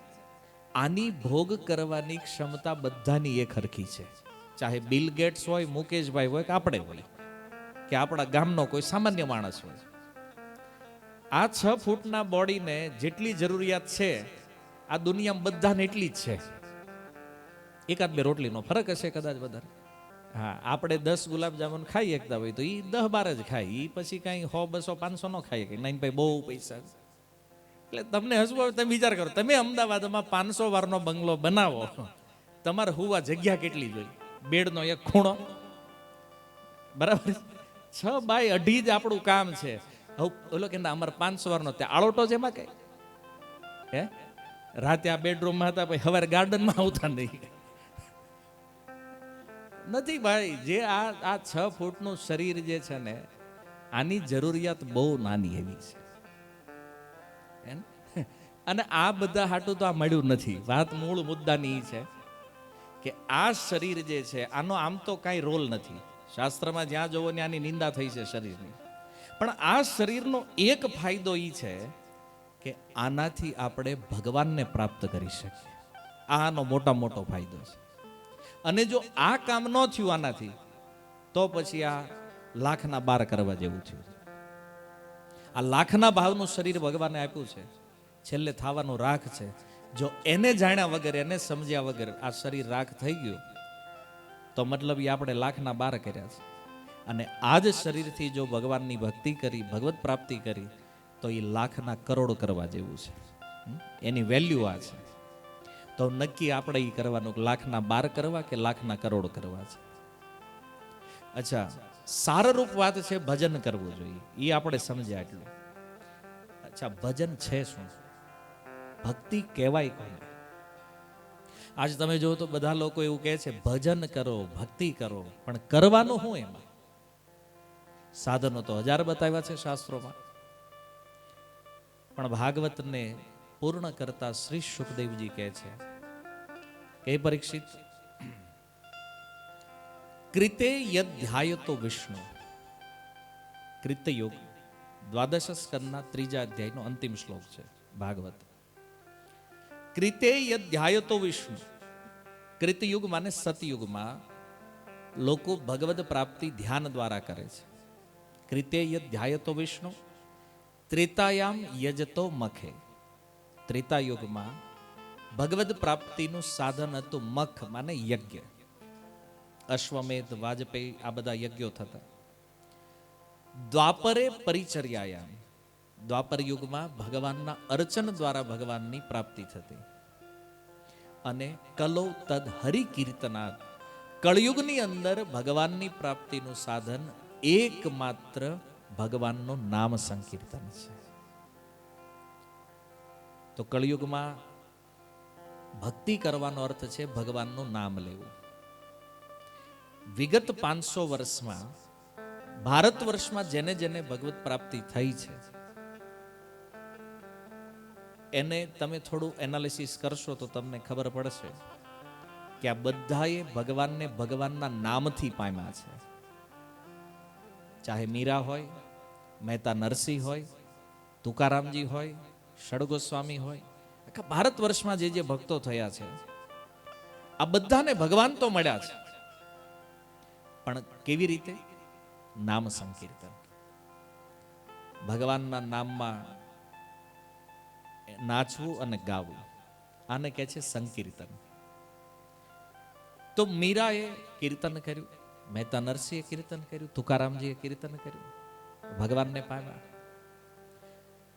S1: આની ભોગ કરવાની ક્ષમતા બધાની એક હરખી છે. ચાહે બિલ ગેટ્સ હોય, મુકેશભાઈ હોય, કે આપણે હોય, કે આપણા ગામનો કોઈ સામાન્ય માણસ હોય. આ 6 ફૂટના બોડીને જેટલી જરૂરિયાત છે આ દુનિયામાં બધાને એટલી જ છે. 1-2 રોટલીનો ફરક હશે કદાચ વધારે. હા, આપણે 10 ગુલાબજામુન ખાઈ શકતા હોય તો એ 10-12 જ ખાય. એ પછી કાંઈ 100, 200, 500 ન ખાઈ શકે. નહીં ભાઈ બહુ પૈસા. એટલે તમને હસવું આવે, તમે વિચાર કરો, તમે અમદાવાદમાં 500 વારનો બંગલો બનાવો, તમારે હુવા જગ્યા કેટલી જોઈએ? બેડનો એક ખૂણો, બરાબર? 6 બાય 2.5 જ આપણું કામ છે. ઓલો કે અમારે 500 વારનો, ત્યાં આળોટો છે એમાં કઈ? હે, રાતે આ બેડરૂમમાં હતા, પછી સવારે ગાર્ડનમાં આવતા નહીં નથી ભાઈ. જે આ 6 ફૂટનું શરીર જે છે ને, આની જરૂરિયાત બહુ નાની એવી છે. અને આ બધા હાટું તો આ મળ્યું નથી. વાત મૂળ મુદ્દાની છે કે આ શરીર જે છે આનો આમ તો કાંઈ રોલ નથી. શાસ્ત્રમાં જ્યાં જોવો ને આની નિંદા થઈ છે શરીરની. પણ આ શરીરનો એક ફાયદો એ છે કે આનાથી આપણે ભગવાનને પ્રાપ્ત કરી શકીએ. આનો મોટો ફાયદો છે. અને જો આ કામ ન થયું આનાથી, તો પછી આ 1,12 કરવા જેવું થયું. આ 1,00,000 ભાવનું શરીર ભગવાને આપ્યું છે, છેલ્લે થવાનું રાખ છે. જો એને જાણ્યા વગર, એને સમજ્યા વગર આ શરીર રાખ થઈ ગયું તો મતલબ એ આપણે 1,12 કર્યા છે. અને આ જ શરીરથી જો ભગવાનની ભક્તિ કરી, ભગવત પ્રાપ્તિ કરી, તો એ 1,00,000 કરોડ કરવા જેવું છે. એની વેલ્યુ આ છે. તો નક્કી આપણે એ કરવાનું, 1,12 કરવા કે 1,00,000 કરોડ કરવા છે. અચ્છા, સારરૂપ વાત છે ભજન કરવું જોઈએ, એ આપણે સમજ્યા એટલું. અચ્છા, ભજન છે શું? ભક્તિ કહેવાય કોને? આજ તમે જો તો બધા લોકો એવું કહે છે ભજન કરો, ભક્તિ કરો, પણ કરવાનું શું એમાં? સાધનો તો 1000 બતાવ્યા છે શાસ્ત્રોમાં, પણ ભાગવતને પૂર્ણ કરતા શ્રી સુખદેવજી કહે છે કે પરીક્ષિત, કૃતે યધ્યાયતો વિષ્ણુ. કૃતયુગ 12 સ્કંદના 3જા અધ્યાયનો અંતિમ શ્લોક છે ભાગવત. કૃતે યધ્યાયતો વિષ્ણુ. કૃતયુગ માને સતયુગમાં લોકો ભગવદ પ્રાપ્તિ ધ્યાન દ્વારા કરે છે. કૃતે યધ્યાયતો વિષ્ણુ ત્રેતાયામ યજતો મખે. ત્રેતાયુગમાં ભગવદ પ્રાપ્તિનું સાધન હતું મખ માને યજ્ઞ. અશ્વમેધ, વાજપેયી આ બધા યજ્ઞો થતા. દ્વાપરે પરિચર્યાયા, દ્વાપર યુગમાં ભગવાનના અર્ચન દ્વારા ભગવાનની પ્રાપ્તિ થતી. અને કલો તદ હરિકીર્તનાદ, કળયુગની અંદર ભગવાનની પ્રાપ્તિનું સાધન એકમાત્ર ભગવાનનું નામ સંકીર્તન છે. તો કળયુગમાં ભક્તિ કરવાનો અર્થ છે ભગવાનનું નામ લેવું. વિગત 500 વર્ષમાં ભારત વર્ષમાં જેને જેને ભગવત પ્રાપ્તિ થઈ છે એને તમે થોડું એનાલિસિસ કરશો તો તમને ખબર પડશે કે આ બધાએ ભગવાનને ભગવાનના નામથી પામ્યા છે. ચાહે મીરા હોય, મહેતા નરસિંહ હોય, તુકારામજી હોય, ષડગોસ્વામી હોય, આખા ભારત વર્ષમાં જે જે ભક્તો થયા છે આ બધાને ભગવાન તો મળ્યા છે, પણ કેવી રીતે? નામ સંકીર્તન. ભગવાનના નામમાં નાચવું અને ગાવું, આને કહે છે સંકીર્તન. તો મીરાએ કીર્તન કર્યું, મહેતા નરસિંહે કીર્તન કર્યું, તુકારામજીએ કીર્તન કર્યું, ભગવાનને પામ્યા.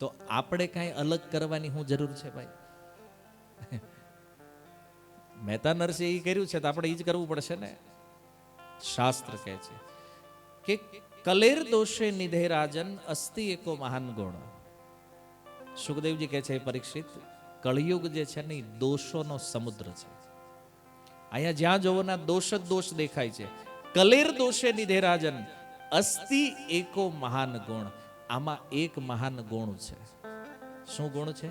S1: તો આપણે કાંઈ અલગ કરવાની શું જરૂર છે ભાઈ? મહેતા નરસિંહ એ કર્યું છે તો આપણે એ જ કરવું પડશે ને. શાસ્ત્ર કહે છે કે કલેર દોષે નિધે રાજન અસ્તિ એકો મહાન ગુણ. સુખદેવજી કહે છે પરીક્ષિત, કળિયુગ જે છે ને એ દોષોનો સમુદ્ર છે. અહીંયા જ્યાં જોવો ના દોષ જ દોષ દેખાય છે. કલેર દોષે નિધે રાજન અસ્તિ એકો મહાન ગુણ. આમાં એક મહાન ગુણ છે. શું ગુણ છે?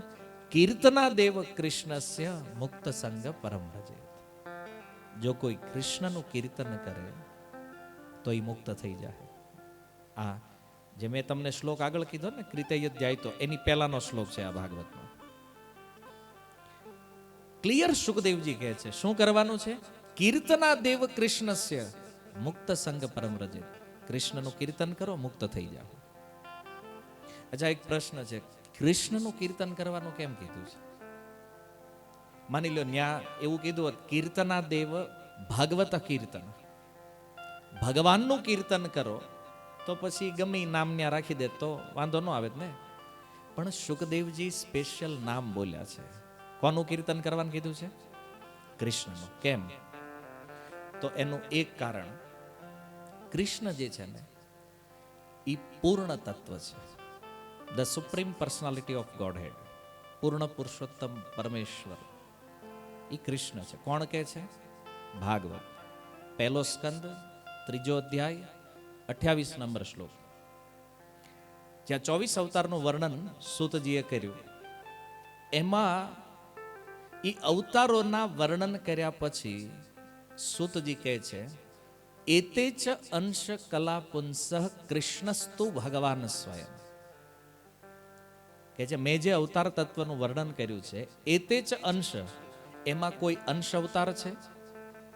S1: કીર્તના દેવ કૃષ્ણસ્ય મુક્ત સંગ પરમ ભજે. જો કોઈ કૃષ્ણનું કીર્તન કરે તો એ મુક્ત થઈ જાય. આ જે મેં તમને શ્લોક આગળ કીધો ને, કૃતયત જાય તો એની પહેલાનો શ્લોક છે આ ભાગવતનો. ક્લિયર સુખદેવજી કહે છે શું કરવાનું છે? કીર્તના દેવ કૃષ્ણસ્ય મુક્ત સંગ પરમ રજે. કૃષ્ણનું કીર્તન કરો, મુક્ત થઈ જાઓ. અચ્છા, એક પ્રશ્ન છે, કૃષ્ણનું કીર્તન કરવાનું કેમ કીધું છે? માની લો ન્યા એવું કીધું હોત કીર્તના દેવ ભાગવત કીર્તન, ભગવાનનું કીર્તન કરો, તો પછી ગમે નામ ન્યા રાખી દે તો વાંધો ન આવે ને. પણ સુખદેવજી સ્પેશિયલ નામ બોલ્યા છે. કોનું કીર્તન કરવાનું કીધું છે? કૃષ્ણનું. કેમ? તો એનું એક કારણ, કૃષ્ણ જે છે ને એ પૂર્ણ તત્વ છે, ધ સુપ્રીમ પર્સનાલિટી ઓફ ગોડહેડ, પૂર્ણ પુરુષોત્તમ પરમેશ્વર, એ કૃષ્ણ છે. કોણ કહે છે? ભાગવત, પહેલો સ્કંદ, 3જો અધ્યાય, 28 નંબર શ્લોક. જ્યાં 24 અવતારનું વર્ણન સૂતજીએ કર્યું, એમાં એ અવતારોના વર્ણન કર્યા પછી સૂતજી કહે છે એતે ચ અંશ કલા પુંસઃ કૃષ્ણસ્તુ ભગવાન સ્વયં. કે છે મેં જે અવતાર તત્વનું વર્ણન કર્યું છે એતે ચ અંશ, એમાં કોઈ અંશ અવતાર છે,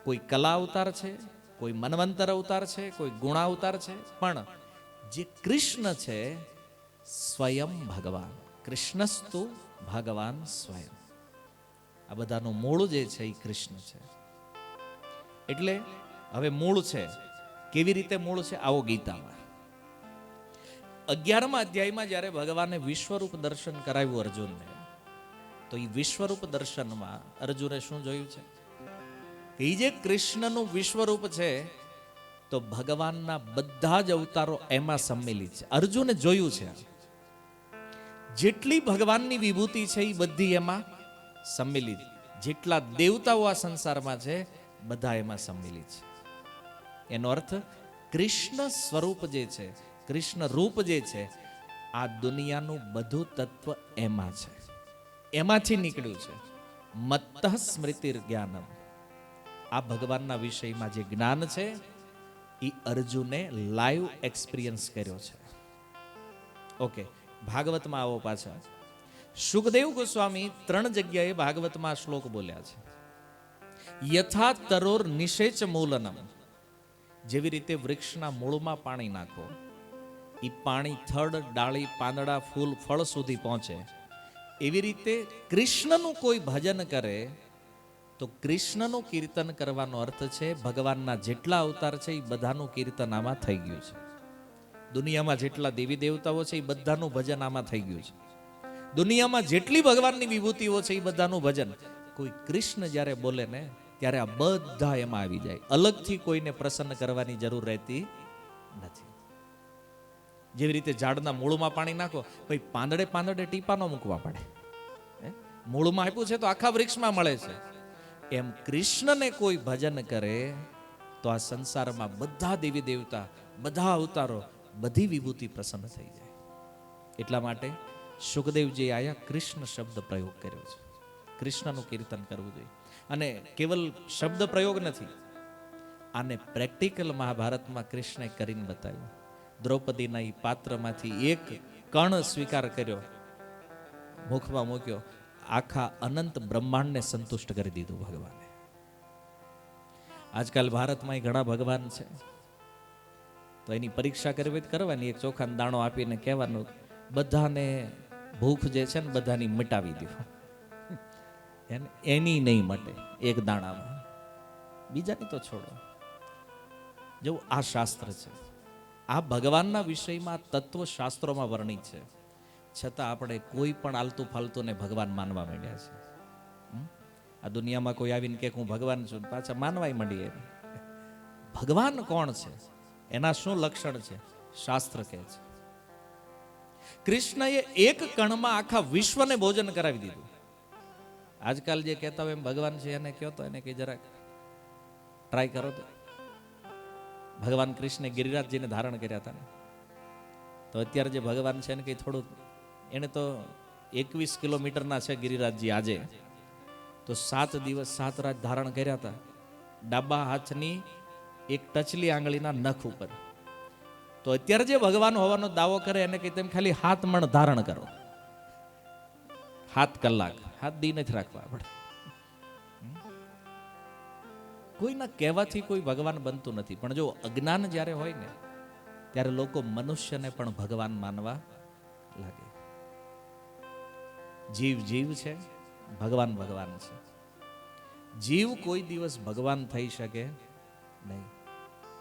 S1: કોઈ કલા અવતાર છે, કોઈ મનવંતર અવતાર છે, કોઈ ગુણાવતાર છે, પણ જે કૃષ્ણ છે સ્વયં ભગવાન. કૃષ્ણસ્તુ ભગવાન સ્વયં. આ બધાનું મૂળ જે છે એ કૃષ્ણ છે. એટલે હવે મૂળ છે, કેવી રીતે મૂળ છે? આવો ગીતામાં 11મા અધ્યાયમાં જ્યારે ભગવાને વિશ્વરૂપ દર્શન કરાવ્યું અર્જુનને, તો એ વિશ્વરૂપ દર્શનમાં અર્જુને શું જોયું છે? એ જે કૃષ્ણનું વિશ્વરૂપ છે તો ભગવાનના બધા જ અવતારો એમાં સંમેલિત છે. અર્જુને જોયું છે જેટલી ભગવાનની વિભૂતિ છે એ બધી એમાં સંમેલિત. જેટલા દેવતાઓ આ સંસારમાં છે બધા એમાં સંમેલિત છે. એનો અર્થ કૃષ્ણ સ્વરૂપ જે છે, કૃષ્ણ રૂપ જે છે, આ દુનિયાનું બધું તત્વ એમાં છે, એમાંથી નીકળ્યું છે. મત્ત સ્મૃતિર જ્ઞાનમ. આ ભગવાનના વિષયમાં જે જ્ઞાન છે એ અર્જુને લાઈવ એક્સપિરિયન્સ કર્યો છે. ઓકે, ભાગવતમાં આવો પાછા. સુખદેવ ગોસ્વામી 3 જગ્યાએ ભાગવતમાં શ્લોક બોલ્યા છે. યથા તરોર નિષેચ મૂલનમ. જેવી રીતે વૃક્ષના મૂળમાં પાણી નાખો, એ પાણી થડ, ડાળી, પાંદડા, ફૂલ, ફળ સુધી પહોંચે, એવી રીતે કૃષ્ણનું કોઈ ભજન કરે તો કૃષ્ણનું કીર્તન કરવાનો અર્થ છે ભગવાનના જેટલા અવતાર છે એ બધાનું કીર્તન આમાં થઈ ગયું છે. દુનિયામાં જેટલા દેવી દેવતાઓ છે એ બધાનું ભજન આમાં થઈ ગયું છે. દુનિયામાં જેટલી ભગવાનની વિભૂતિઓ છે એ બધાનું ભજન. કોઈ કૃષ્ણ જ્યારે બોલે ને ત્યારે આ બધા એમાં આવી જાય. અલગથી કોઈને પ્રસન્ન કરવાની જરૂર રહેતી નથી. જેવી રીતે ઝાડના મૂળમાં પાણી નાખો, ભાઈ પાંદડે પાંદડે ટીપા ન મૂકવા પડે. મૂળમાં આપ્યું છે તો આખા વૃક્ષમાં મળે છે. એમ કૃષ્ણને કોઈ ભજન કરે તો આ સંસારમાં બધા દેવી દેવતા, બધા અવતારો, બધી વિભૂતિ પ્રસન્ન થઈ જાય. એટલા માટે સુખદેવજી આયા કૃષ્ણ શબ્દ પ્રયોગ કર્યો છે. કૃષ્ણનું કીર્તન કરવું જોઈએ. અને કેવલ શબ્દ પ્રયોગ નથી, આને પ્રેક્ટિકલ મહાભારતમાં કૃષ્ણે કરીને બતાવ્યું. દ્રૌપદીના એ પાત્રમાંથી એક કણ સ્વીકાર કર્યો, મુખમાં મૂક્યો, આખા અનંત બ્રહ્માંડને સંતુષ્ટ કરી દીધું ભગવાને. આજકાલ ભારતમાં ઘણા ભગવાન છે, તો એની પરીક્ષા કરવી કરવાની, એક ચોખાનો દાણો આપીને કહેવાનું બધાને ભૂખ જે છે ને બધાની મિટાવી દો. એની નહીં મટે એક દાણામાં, બીજાની તો છોડો. જેવું આ શાસ્ત્ર છે, આ ભગવાનના વિષયમાં તત્વ શાસ્ત્રોમાં વર્ણિત છે, છતાં આપણે કોઈ પણ આલતુ ફાલતુને ભગવાન માનવા માંડ્યા છે. આ દુનિયામાં કોઈ આવીને કે હું ભગવાન છું, પાછા માનવાય માંડીએ. ભગવાન કોણ છે, એના શું લક્ષણ છે, શાસ્ત્ર કહે છે. કૃષ્ણએ એક કણમાં આખા વિશ્વને ભોજન કરાવી દીધું. આજકાલ જે કહેતા હોય એમ ભગવાન છે એને કહો તો એને કઈ જરાક ટ્રાય કરો તો. ભગવાન કૃષ્ણે ગિરિરાજજીને ધારણ કર્યા હતા ને, તો અત્યારે જે ભગવાન છે એને કઈ થોડું, એને તો 21 કિલોમીટરના છે ગિરિરાજજી આજે, તો 7 દિવસ 7 રાત ધારણ કર્યા હતા ડાબા હાથની એક ટચલી આંગળીના નખ ઉપર. તો અત્યારે જે ભગવાન હોવાનો દાવો કરે એને કઈ તેમ ખાલી 7 મણ ધારણ કરો, 7 કલાક, 7 દી નથી રાખવા આપણે. કોઈના કહેવાથી કોઈ ભગવાન બનતું નથી. પણ જો અજ્ઞાન જ્યારે હોય ને ત્યારે લોકો મનુષ્યને પણ ભગવાન માનવા લાગે. જીવ જીવ છે, ભગવાન ભગવાન છે. જીવ કોઈ દિવસ ભગવાન થઈ શકે નહીં.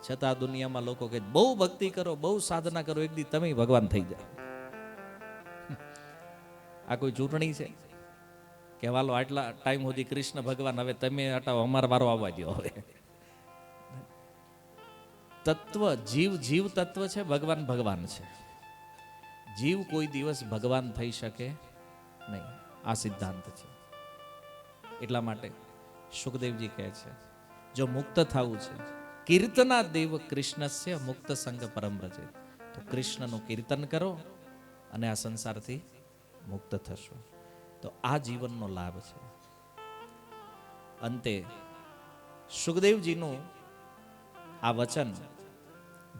S1: છતાં દુનિયામાં લોકો કહે બહુ ભક્તિ કરો, બહુ સાધના કરો, એક દી તમે ભગવાન થઈ જાઓ. આ કોઈ ચૂંટણી છે? કહેવાલો આટલા ટાઈમ સુધી કૃષ્ણ ભગવાન, હવે તમે હટાવો, અમારો વારો આવવા દો. હવે તત્વ જીવ જીવ તત્વ છે, ભગવાન ભગવાન છે. જીવ કોઈ દિવસ ભગવાન થઈ શકે નહીં, આ સિદ્ધાંત છે. એટલા માટે સુખદેવજી કહે છે જો મુક્ત થવું છે, કીર્તના દેવ કૃષ્ણસ્ય મુક્ત સંગ પરમ રજે, તો કૃષ્ણનું કીર્તન કરો અને આ સંસારથી મુક્ત થશો. તો આ જીવનનો લાભ છે. અંતે સુખદેવજીનું આ વચન,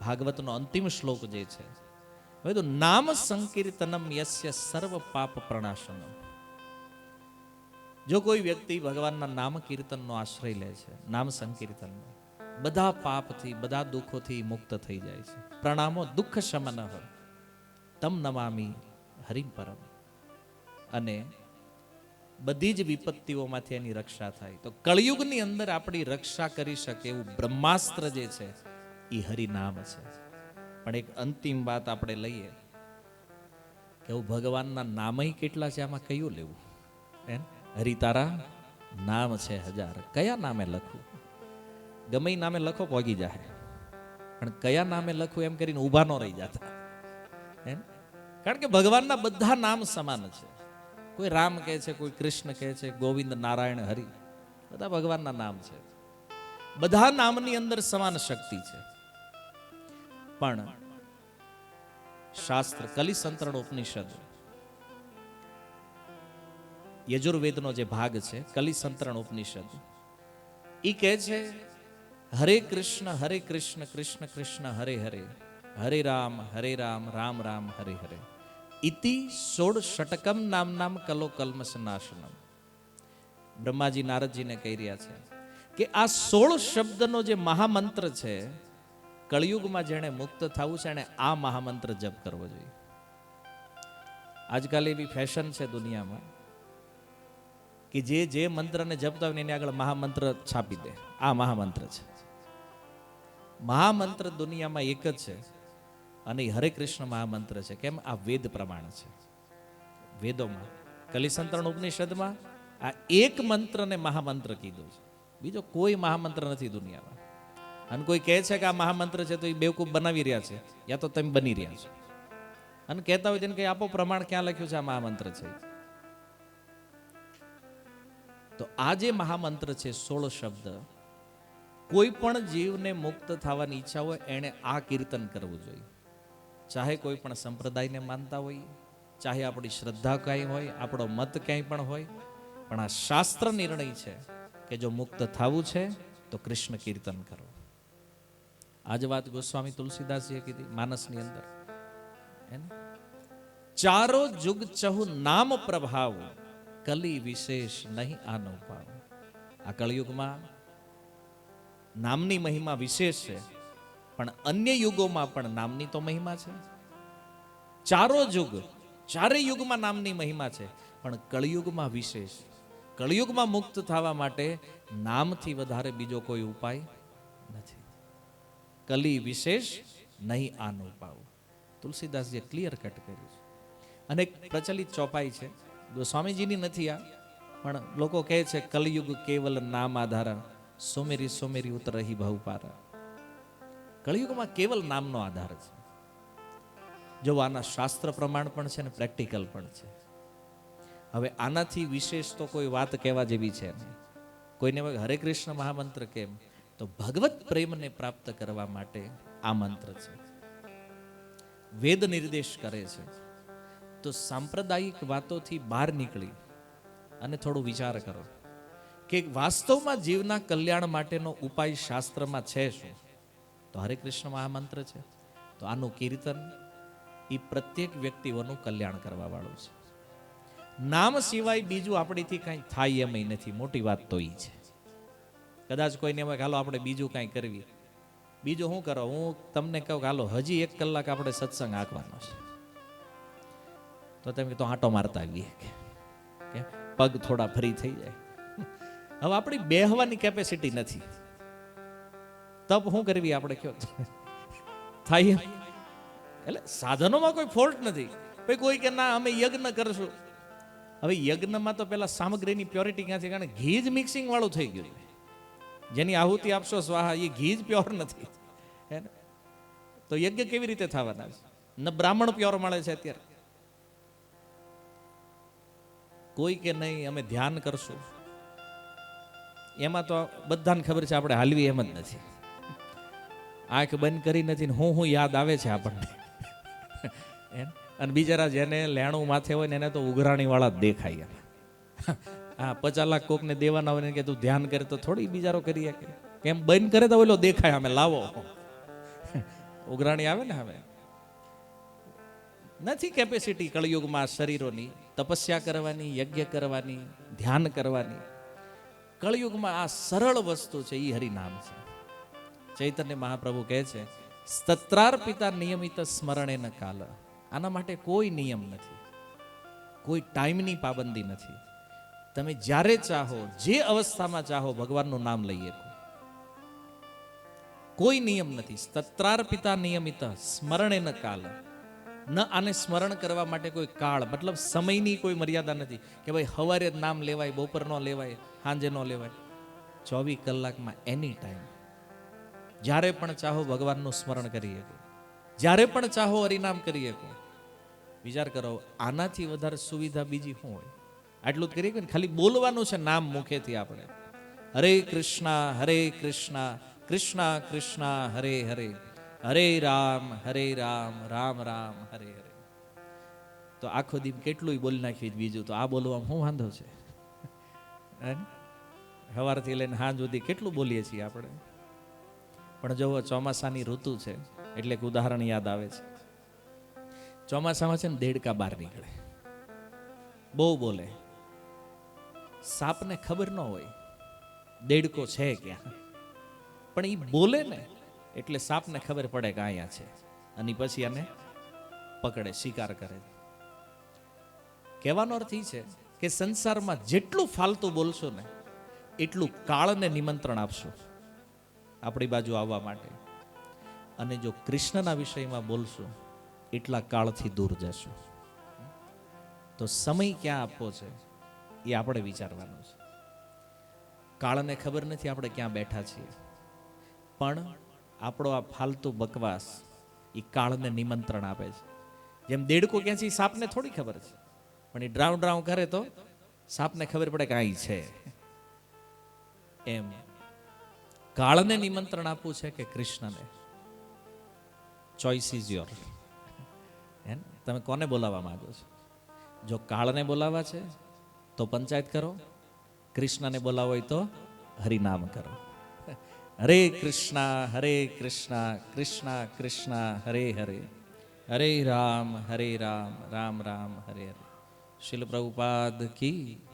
S1: ભાગવતનો અંતિમ શ્લોક જે છે, હવે તો નામ સંકીર્તનમ યસ્ય સર્વ પાપ પ્રણાશનમ. જો કોઈ વ્યક્તિ ભગવાનના નામ કીર્તનનો આશ્રય લે છે, નામ સંકીર્તનનો, બધા પાપથી, બધા દુઃખોથી મુક્ત થઈ જાય છે. પ્રણામો દુઃખ શમન તમ નમામી હરિમ પરમ. અને બધી જ વિપત્તિઓમાંથી એની રક્ષા થાય. તો કળિયુગની અંદર આપણી રક્ષા કરી શકે એવું બ્રહ્માસ્ત્ર જે છે એ હરિનામ છે. પણ એક અંતિમ વાત આપણે લઈએ કે ભગવાનના નામય કેટલા છે, આમાં કયું લેવું? હરિ તારા નામ છે 1000, કયા નામે લખવું? ગમે નામે લખો પોગી જાય, પણ કયા નામે લખવું એમ કરીને ઊભા ન રહી જતા. કારણ કે ભગવાનના બધા નામ સમાન છે. કોઈ રામ કહે છે, કોઈ કૃષ્ણ કહે છે, ગોવિંદ, નારાયણ, હરિ, બધા ભગવાનના નામ છે. બધા નામની અંદર સમાન શક્તિ છે. પણ શાસ્ત્ર કલિસંતરણ ઉપનિષદ, યજુર્વેદનો જે ભાગ છે કલિસંતરણ ઉપનિષદ, એ કહે છે હરે કૃષ્ણ કૃષ્ણ કૃષ્ણ હરે હરે, હરે રામ રામ રામ હરે હરે, ઇતિ ષોડશટકમ નામ કલો કલ્મશ નાશનમ. બ્રહ્માજી નારદજીને કહી રહ્યા છે કે આ 16 શબ્દનો જે મહામંત્ર છે, કળિયુગમાં જેણે મુક્ત થવું છે એને આ મહામંત્ર જપ કરવો જોઈએ. આજકાલ એવી ફેશન છે દુનિયામાં કે જે મંત્રને જપતા હોય ને એની આગળ મહામંત્ર છાપી દે, આ મહામંત્ર છે. મહામંત્ર દુનિયામાં એક જ છે અને એ હરે કૃષ્ણ મહામંત્ર છે. કેમ? આ વેદ પ્રમાણ છે. વેદોમાં કલિસંતરણ ઉપનિષદમાં આ એક મંત્રને મહામંત્ર કીધું છે. બીજો કોઈ મહામંત્ર નથી દુનિયામાં. અને કોઈ કહે છે કે આ મહામંત્ર છે તો એ બેવકૂફ બનાવી રહ્યા છે, યા તો તમે બની રહ્યા છો. અને કહેતા હોય તેને કંઈ આપો પ્રમાણ, ક્યાં લખ્યું છે આ મહામંત્ર છે? તો આ જે મહામંત્ર છે 16 શબ્દ, કોઈ પણ જીવને મુક્ત થવાની ઈચ્છા હોય એણે આ કીર્તન કરવું જોઈએ. ચાહે કોઈ પણ સંપ્રદાયને માનતા હોય, ચાહે આપણી શ્રદ્ધા કાંઈ હોય, આપણો મત ક્યાંય પણ હોય, પણ આ શાસ્ત્ર નિર્ણય છે કે જો મુક્ત થવું છે તો કૃષ્ણ કીર્તન કરો. આજ વાત ગોસ્વામી તુલસીદાસજીએ કીધી માનસની અંદર. ચારો જુગ ચહુ નામ પ્રભાવ, કલી વિશેષ નહીં આનો ભાવ. આ કળયુગમાં નામની મહિમા વિશેષ છે, પણ અન્ય યુગોમાં પણ નામની તો મહિમા છે. ચારો યુગ, ચારે યુગમાં નામની મહિમા છે, પણ કળયુગમાં વિશેષ. કળયુગમાં મુક્ત થવા માટે નામથી વધારે બીજો કોઈ ઉપાય નથી. કલી વિશેષ નહીં આનો ભાવ. તુલસીદાસજીએ ક્લિયર કટ કર્યું છે. અને એક પ્રચલિત ચોપાઈ છે, સ્વામીજીની નથી આ, પણ લોકો કહે છે કલયુગ કેવલ નામ આધારા, સોમેરી સોમેરી ઉતરહી ભવ પારા. કળયુગમાં કેવલ નામનો આધાર છે. જો આના શાસ્ત્ર પ્રમાણ પણ છે ને પ્રેક્ટિકલ પણ છે. હવે આનાથી વિશેષ તો કોઈ વાત કહેવા જેવી છે નહીં. કોઈને હરે કૃષ્ણ મહામંત્ર કેમ? તો ભગવત પ્રેમને પ્રાપ્ત કરવા માટે આ મંત્ર છે. વેદ નિર્દેશ કરે છે. તો સાંપ્રદાયિક વાતોથી બહાર નીકળી અને થોડો વિચાર કરો કે વાસ્તવમાં જીવના કલ્યાણ માટેનો ઉપાય શાસ્ત્રમાં છે શું? તો હરે કૃષ્ણ મહામંત્ર છે. તો આનું કીર્તન એ પ્રત્યેક વ્યક્તિઓનું કલ્યાણ કરવા વાળું છે. નામ સિવાય બીજું આપણીથી કાંઈ થાય એમ નથી. મોટી વાત તો એ છે. કદાચ કોઈને એમ હાલો આપણે બીજું કાંઈ કરવી, બીજું શું કરો? હું તમને કહું હાલો હજી 1 કલાક આપણે સત્સંગ આંકવાનો છે, તો તમે તો આંટો મારતા આવીએ કે પગ થોડા ફ્રી થઈ જાય. હવે આપણી બેહવાની કેપેસિટી નથી. તપ શું કરવી આપણે કયો થાય? એટલે સાધનોમાં કોઈ ફોલ્ટ નથી. ભાઈ કોઈ કે ના અમે યજ્ઞ કરશું. હવે યજ્ઞમાં તો પેલા સામગ્રીની પ્યોરિટી ક્યાંથી? કારણ ઘી જ મિક્સિંગ વાળું થઈ ગયું. જેની આહુતિ આપશો સ્વાહા, એ ઘી જ પ્યોર નથી. હે ને? તો યજ્ઞ કેવી રીતે થવાના છે? ન બ્રાહ્મણ પ્યોર મળે છે અત્યારે. કોઈ કે નહીં અમે ધ્યાન કરશું, એમાં તો બધાને ખબર છે આપણે હાલવી એમ જ નથી. આંખ બંધ કરી નથી ને હું યાદ આવે છે આપણને. અને બિચારા જેને લેણું માથે હોય ને એને તો ઉઘરાણી વાળા જ દેખાય. હા 50 લાખ કોકને દેવાના હોય ને કે તું ધ્યાન કરે તો થોડી બિચારો કરીએ કે કેમ બંધ કરે તો ઓલો દેખાય અમે લાવો. ઉઘરાણી આવે ને. હવે નથી કેપેસિટી કળયુગમાં શરીરોની તપસ્યા કરવાની, યજ્ઞ કરવાની, ધ્યાન કરવાની. કળયુગમાં આ સરળ વસ્તુ છે એ હરિનામ છે. ચૈતન્ય મહાપ્રભુ કહે છે સ્તત્રાર્પિતા નિયમિત સ્મરણેન કાલ. આના માટે કોઈ નિયમ નથી, કોઈ ટાઈમની પાબંદી નથી. તમે જ્યારે ચાહો, જે અવસ્થામાં ચાહો ભગવાનનું નામ લઈએ. કોઈ નિયમ નથી. સ્તત્રાર્પિતા નિયમિત સ્મરણેન કાલ. ન આને સ્મરણ કરવા માટે કોઈ કાળ, મતલબ સમયની કોઈ મર્યાદા નથી કે ભાઈ સવારે જ નામ લેવાય, બપોર નો લેવાય, સાંજે નો લેવાય. 24 કલાકમાં એની ટાઈમ જ્યારે પણ ચાહો ભગવાનનું સ્મરણ કરીએ, જ્યારે પણ ચાહો હરિનામ કરીએ. વિચાર કરો આનાથી વધારે સુવિધા બીજી શું હોય? આટલું જ કરીએ કે ખાલી બોલવાનું છે નામ મુખેથી આપણે. હરે કૃષ્ણ કૃષ્ણ કૃષ્ણ હરે હરે, હરે રામ રામ રામ હરે હરે. તો આખો દી કેટલું બોલી નાખ્યું બીજું, તો આ બોલવામાં શું વાંધો છે? સવારથી લઈને સાંજ સુધી કેટલું બોલીએ છીએ આપણે. પણ જો ચોમાસાની ઋતુ છે એટલે એક ઉદાહરણ યાદ આવે છે. ચોમાસામાં છે ને દેડકા બહાર નીકળે, બહુ બોલે. સાપને ખબર ન હોય દેડકો છે ક્યાં, પણ એ બોલે ને એટલે સાપને ખબર પડે કે અહીંયા છે, અને પછી એને પકડે, શિકાર કરે. કહેવાનો અર્થ એ છે કે સંસારમાં જેટલું ફાલતું બોલશો ને એટલું કાળને નિમંત્રણ આપશો આપણી બાજુ આવવા માટે, અને જો કૃષ્ણના વિષયમાં બોલશો એટલા કાળથી દૂર જશો. તો સમય ક્યાં આપવો છે એ આપણે વિચારવાનું છે. કાળને ખબર નથી આપણે ક્યાં બેઠા છીએ, પણ આપણો આ ફાલતુ બકવાસ એ કાળને નિમંત્રણ આપે છે. જેમ દેડકો ક્યાં છે સાપને થોડી ખબર છે, પણ એ ડ્રાઉ ડ્રાઉ કરે તો સાપને ખબર પડે કે અહીં છે. એમ કાળને નિમંત્રણ આપવું છે કે કૃષ્ણને? Choice is your. તમે કોને બોલાવવા માંગો છો? જો કાળને બોલાવવા છે તો પંચાયત કરો, કૃષ્ણને બોલાવો હોય તો હરિનામ કરો. હરે કૃષ્ણ કૃષ્ણ કૃષ્ણ હરે હરે, હરે રામ રામ રામ હરે હરે. શીલ પ્રભુપાદ કી